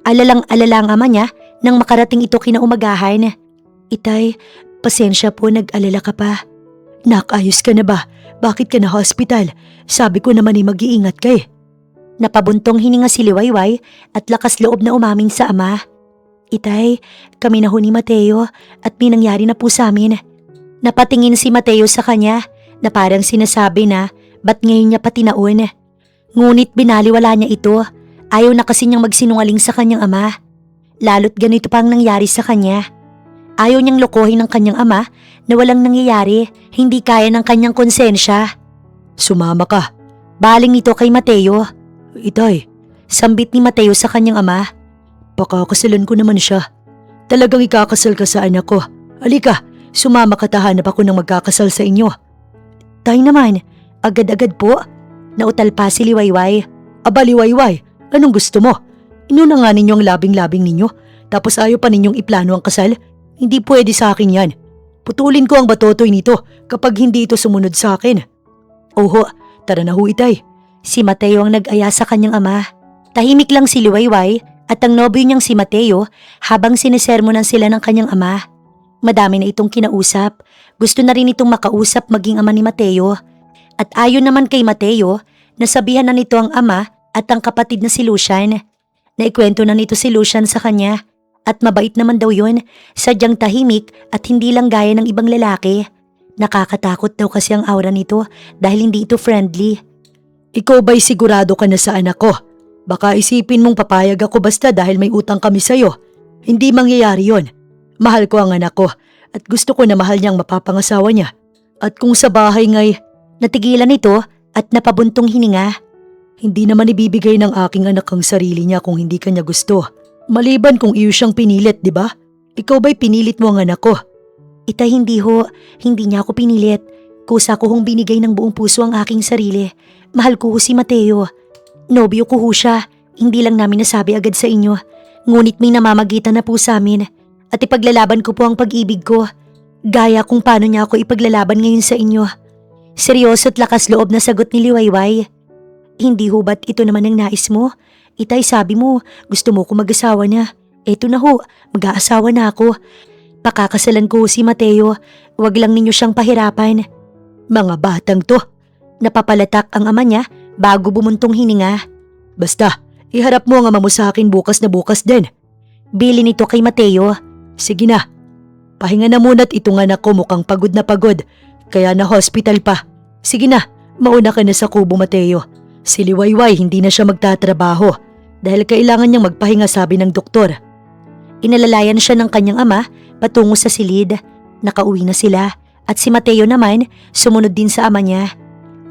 Alalang-alala ang ama niya nang makarating ito kinaumagahan. Itay, pasensya po, nag-alala ka pa. Nak, ayos ka na ba? Bakit ka na hospital? Sabi ko naman mag-iingat ka eh. Napabuntong hininga si Liwayway at lakas loob na umamin sa ama. Itay, kami na ho ni Mateo at may nangyari na po sa amin. Napatingin si Mateo sa kanya na parang sinasabi na ba't ngayon niya pati naon. Ngunit binaliwala niya ito. Ayaw na kasi niyang magsinungaling sa kanyang ama. Lalo't ganito pa ang nangyari sa kanya. Ayaw niyang lokohin ng kanyang ama na walang nangyayari, hindi kaya ng kanyang konsensya. Sumama ka. Baling nito kay Mateo. Itay, Sambit ni Mateo sa kanyang ama. Pakakasalan ko naman siya. Talagang ikakasal ka sa anak ko. Halika, sumama ka, tahanap ako ng magkakasal sa inyo. Tay naman, agad-agad po. Nautal pa si Liwayway. Aba Liwayway, anong gusto mo? Inuna nga ninyo ang labing-labing ninyo, tapos ayaw pa ninyong iplano ang kasal? Hindi pwede sa akin yan. Putulin ko ang batotoy nito kapag hindi ito sumunod sa akin. Oho, tara na ho itay. Si Mateo ang nag-aya sa kanyang ama. Tahimik lang si Liwayway at ang nobyo niyang si Mateo habang sinisermonan sila ng kanyang ama. Madami na itong kinausap. Gusto na rin itong makausap maging ama ni Mateo. At ayon naman kay Mateo, nasabihan na nito ang ama at ang kapatid na si Lucian. Naikwento na nito si Lucian sa kanya. At mabait naman daw yun, sadyang tahimik at hindi lang gaya ng ibang lalaki. Nakakatakot daw kasi ang aura nito dahil hindi ito friendly. Ikaw ba'y sigurado ka na sa anak ko? Baka isipin mong papayag ako basta dahil may utang kami sa'yo. Hindi mangyayari yon. Mahal ko ang anak ko at gusto ko na mahal niyang mapapangasawa niya. At kung sa bahay nga'y natigilan ito at napabuntong hininga. Hindi naman ibibigay ng aking anak ang sarili niya kung hindi kanya gusto. Maliban kung iyo siyang pinilit, di ba? Ikaw ba'y pinilit mo ang anak ko? Itay, hindi ho. Hindi niya ako pinilit. Kusa ko hong binigay ng buong puso ang aking sarili. Mahal ko ho si Mateo. Nobyo ko ho siya. Hindi lang namin nasabi agad sa inyo. Ngunit may namamagitan na po sa amin. At ipaglalaban ko po ang pag-ibig ko. Gaya kung paano niya ako ipaglalaban ngayon sa inyo. Seryoso at lakas loob na sagot ni Liwayway. Hindi ho ba't ito naman ang nais mo? Itay, sabi mo, gusto mo ko mag-asawa na. Eto na ho, mag-aasawa na ako. Pakakasalan ko si Mateo. Huwag lang ninyo siyang pahirapan. Mga batang to. Napapalatak ang ama niya bago bumuntong hininga. Basta, iharap mo ang ama mo sa akin bukas na bukas din. Bili nito kay Mateo. Sige na. Pahinga na muna't itong anak ko mukhang pagod na pagod. Kaya na hospital pa. Sige na, mauna ka na sa kubo, Mateo. Si Liwayway hindi na siya magtatrabaho dahil kailangan niyang magpahinga, sabi ng doktor. Inalalayan siya ng kanyang ama patungo sa silid. Nakauwi na sila at si Mateo naman sumunod din sa ama niya.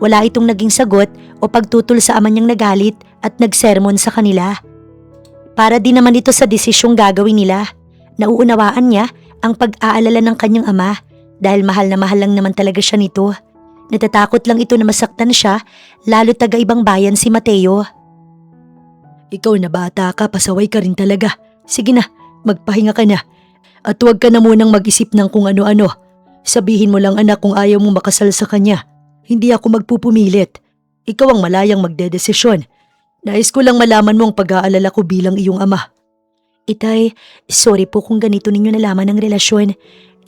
Wala itong naging sagot o pagtutol sa ama niyang nagalit at nagsermon sa kanila. Para din naman ito sa desisyong gagawin nila. Nauunawaan niya ang pag-aalala ng kanyang ama dahil mahal na mahal lang naman talaga siya nito. Natatakot lang ito na masaktan siya, lalo taga-ibang bayan si Mateo. Ikaw na bata ka, pasaway ka rin talaga. Sige na, magpahinga ka na. At huwag ka na munang mag-isip ng kung ano-ano. Sabihin mo lang anak kung ayaw mo makasal sa kanya. Hindi ako magpupumilit. Ikaw ang malayang magdedesisyon. Nais ko lang malaman mo ang pag-aalala ko bilang iyong ama. Itay, sorry po kung ganito ninyo nalaman ang relasyon.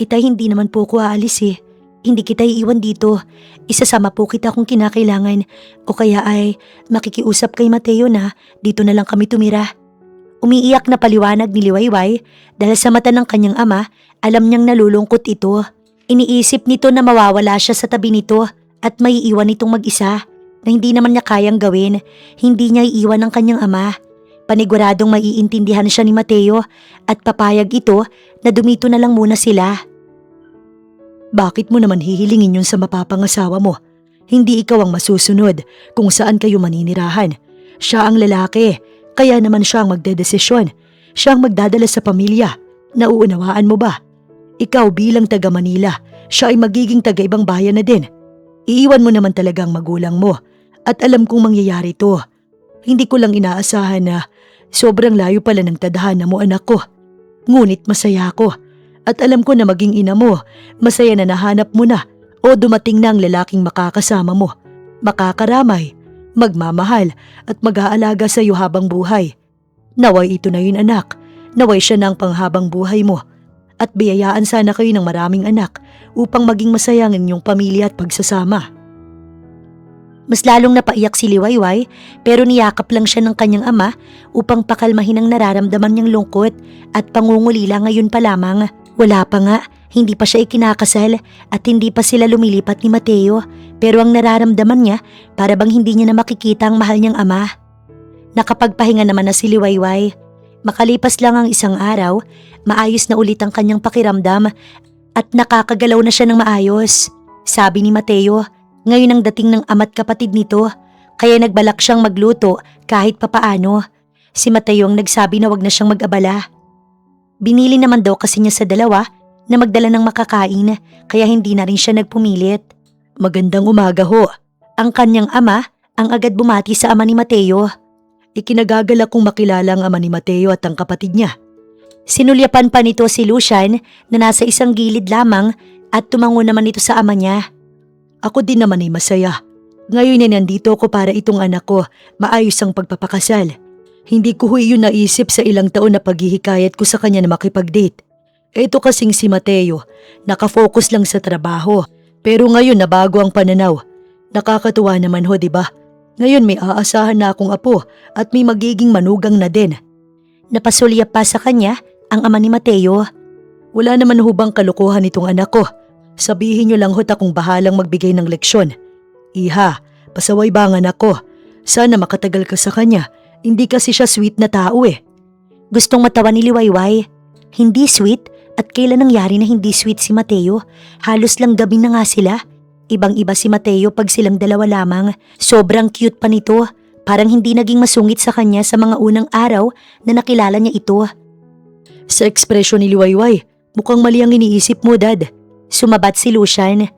Itay, hindi naman po ako aalis eh. Hindi kita iiwan dito. Isasama po kita kung kinakailangan. O kaya ay makikiusap kay Mateo na dito na lang kami tumira. Umiiyak na paliwanag ni Liwayway dahil sa mata ng kanyang ama, alam niyang nalulungkot ito. Iniisip nito na mawawala siya sa tabi nito at maiiwan itong mag-isa na hindi naman niya kayang gawin. Hindi niya iiwan ang kanyang ama. Paniguradong maiintindihan siya ni Mateo at papayag ito na dumito na lang muna sila. Bakit mo naman hihilingin yun sa mapapangasawa mo? Hindi ikaw ang masusunod kung saan kayo maninirahan. Siya ang lalaki, kaya naman siya ang magdedesisyon. Siya ang magdadala sa pamilya. Nauunawaan mo ba? Ikaw bilang taga Manila, siya ay magiging taga ibang bayan na din. Iiwan mo naman talaga ang magulang mo at alam kong mangyayari to. Hindi ko lang inaasahan na sobrang layo pala ng tadhana mo anak ko. Ngunit masaya ako. At alam ko na maging ina mo, masaya na nahanap mo na o dumating na ang lalaking makakasama mo, makakaramay, magmamahal at mag-aalaga sa iyo habang buhay. Naway ito na yun anak, naway siya na ang panghabang buhay mo at biyayaan sana kayo ng maraming anak upang maging masaya ang inyong pamilya at pagsasama. Mas lalong napaiyak si Liwayway pero niyakap lang siya ng kanyang ama upang pakalmahin ang nararamdaman niyang lungkot at pangungulila ngayon pa lamang. Wala pa nga, hindi pa siya ikinakasal at hindi pa sila lumilipat ni Mateo pero ang nararamdaman niya para bang hindi niya na makikita ang mahal niyang ama. Nakapagpahinga naman na si Liwayway. Makalipas lang ang isang araw, maayos na ulit ang kanyang pakiramdam at nakakagalaw na siya ng maayos. Sabi ni Mateo, ngayon ang dating ng ama't kapatid nito kaya nagbalak siyang magluto kahit papaano. Si Mateo ang nagsabi na wag na siyang mag-abala. Binili naman daw kasi niya sa dalawa na magdala ng makakain kaya hindi na rin siya nagpumilit. Magandang umaga ho. Ang kanyang ama ang agad bumati sa ama ni Mateo. Ikinagagalak kong makilala ang ama ni Mateo at ang kapatid niya. Sinulyapan pa nito si Lucian na nasa isang gilid lamang at tumango naman ito sa ama niya. Ako din naman ay masaya. Ngayon ay nandito ko para itong anak ko maayos ang pagpapakasal. Hindi ko yun naisip sa ilang taon na paghihikayat ko sa kanya na makipag-date. Ito kasing si Mateo, nakafocus lang sa trabaho. Pero ngayon nabago ang pananaw. Nakakatuwa naman ho, diba? Ngayon may aasahan na akong apo at may magiging manugang na din. Napasulyap pa sa kanya ang ama ni Mateo. Wala naman ho bang kalukuhan itong anak ko? Sabihin niyo lang ho akong bahalang magbigay ng leksyon. Iha, pasaway ba ang anak ko? Sana makatagal ka sa kanya. Hindi kasi siya sweet na tao eh. Gustong matawa ni Liwayway. Hindi sweet? At kailan nangyari na hindi sweet si Mateo? Halos lang gabi na nga sila. Ibang-iba si Mateo pag silang dalawa lamang. Sobrang cute pa nito. Parang hindi naging masungit sa kanya sa mga unang araw na nakilala niya ito. Sa ekspresyon ni Liwayway, mukhang mali ang iniisip mo, Dad. Sumabat si Lucian.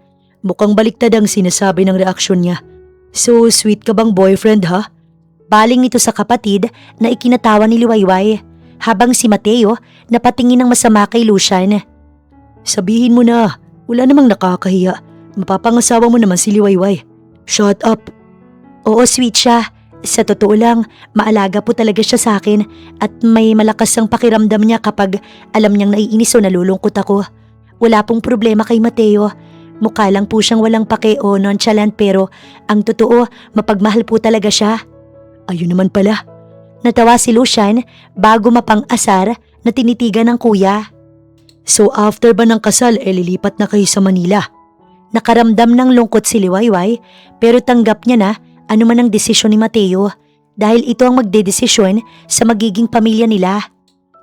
Mukhang baliktad ang sinasabi ng reaksyon niya. So sweet ka bang boyfriend ha? Baling nito sa kapatid na ikinatawa ni Liwayway habang si Mateo napatingin ng masama kay Lucian. Sabihin mo na, wala namang nakakahiya. Mapapangasawa mo naman si Liwayway. Shut up. Oo, sweet siya. Sa totoo lang, maalaga po talaga siya sa akin at may malakas ang pakiramdam niya kapag alam niyang naiinis o nalulungkot ako. Wala pong problema kay Mateo. Mukha lang po siyang walang pake o nonchalant pero ang totoo, mapagmahal po talaga siya. Ayun naman pala. Natawa si Lucian bago mapang-asar na tinitigan ng kuya. So after ba ng kasal, lilipat na kayo sa Manila? Nakaramdam ng lungkot si Liwayway pero tanggap niya na ano man ang desisyon ni Mateo dahil ito ang magdedesisyon sa magiging pamilya nila.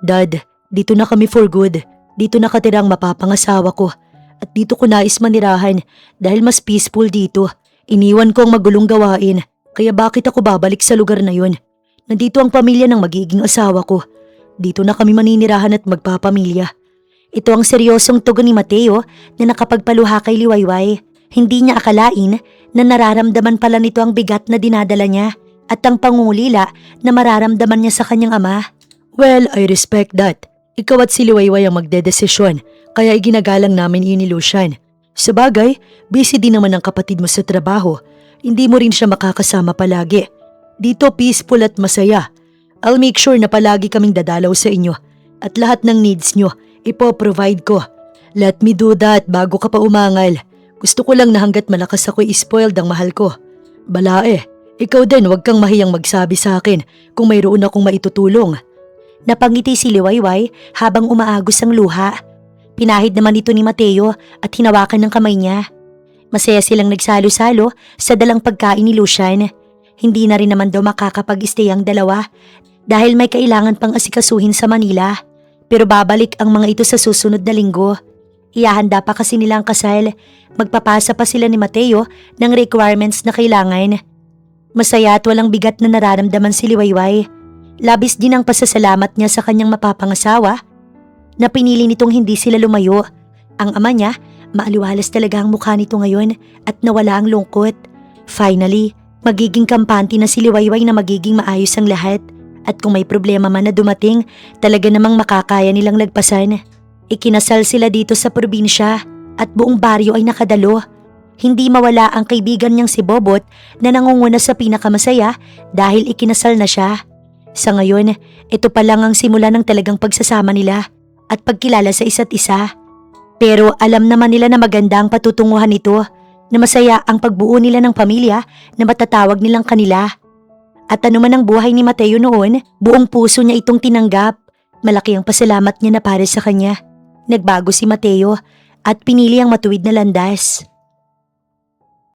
Dad, dito na kami for good. Dito nakatira ang mapapangasawa ko. At dito ko nais manirahan dahil mas peaceful dito. Iniwan ko ang magulong gawain. Kaya bakit ako babalik sa lugar na yun? Nandito ang pamilya ng magiging asawa ko. Dito na kami maninirahan at magpapamilya. Ito ang seryosong tugon ni Mateo na nakapagpaluha kay Liwayway. Hindi niya akalain na nararamdaman pala nito ang bigat na dinadala niya at ang pangungulila na mararamdaman niya sa kanyang ama. Well, I respect that. Ikaw at si Liwayway ang magdedesisyon, kaya iginagalang namin yun ni Lucian. Sabagay, busy din naman ang kapatid mo sa trabaho. Hindi mo rin siya makakasama palagi. Dito peaceful at masaya. I'll make sure na palagi kaming dadalaw sa inyo at lahat ng needs nyo ipo-provide ko. Let me do that bago ka pa umangal. Gusto ko lang na hanggat malakas ako'y spoiled ang mahal ko. Balae, ikaw din huwag kang mahiyang magsabi sa akin kung mayroon akong maitutulong. Napangiti si Liwayway habang umaagos ang luha. Pinahid naman ito ni Mateo at hinawakan ng kamay niya. Masaya silang nagsalo-salo sa dalang pagkain ni Lucian. Hindi na rin naman daw makakapag-stay ang dalawa dahil may kailangan pang asikasuhin sa Manila. Pero babalik ang mga ito sa susunod na linggo. Ihahanda pa kasi nila ang kasal. Magpapasa pa sila ni Mateo ng requirements na kailangan. Masaya at walang bigat na nararamdaman si Liwayway. Labis din ang pasasalamat niya sa kanyang mapapangasawa na pinili nitong hindi sila lumayo. Ang ama niya, maaliwalas talaga ang mukha nito ngayon at nawala ang lungkot. Finally, magiging kampante na si Liwayway na magiging maayos ang lahat. At kung may problema man na dumating, talaga namang makakaya nilang lagpasan. Ikinasal sila dito sa probinsya at buong baryo ay nakadalo. Hindi mawala ang kaibigan niyang si Bobot na nangunguna sa pinakamasaya dahil ikinasal na siya. Sa ngayon, ito pa lang ang simula ng talagang pagsasama nila at pagkilala sa isa't isa. Pero alam naman nila na maganda ang patutunguhan nito, na masaya ang pagbuo nila ng pamilya na matatawag nilang kanila. At anuman ang buhay ni Mateo noon, buong puso niya itong tinanggap. Malaki ang pasalamat niya na para sa kanya. Nagbago si Mateo at pinili ang matuwid na landas.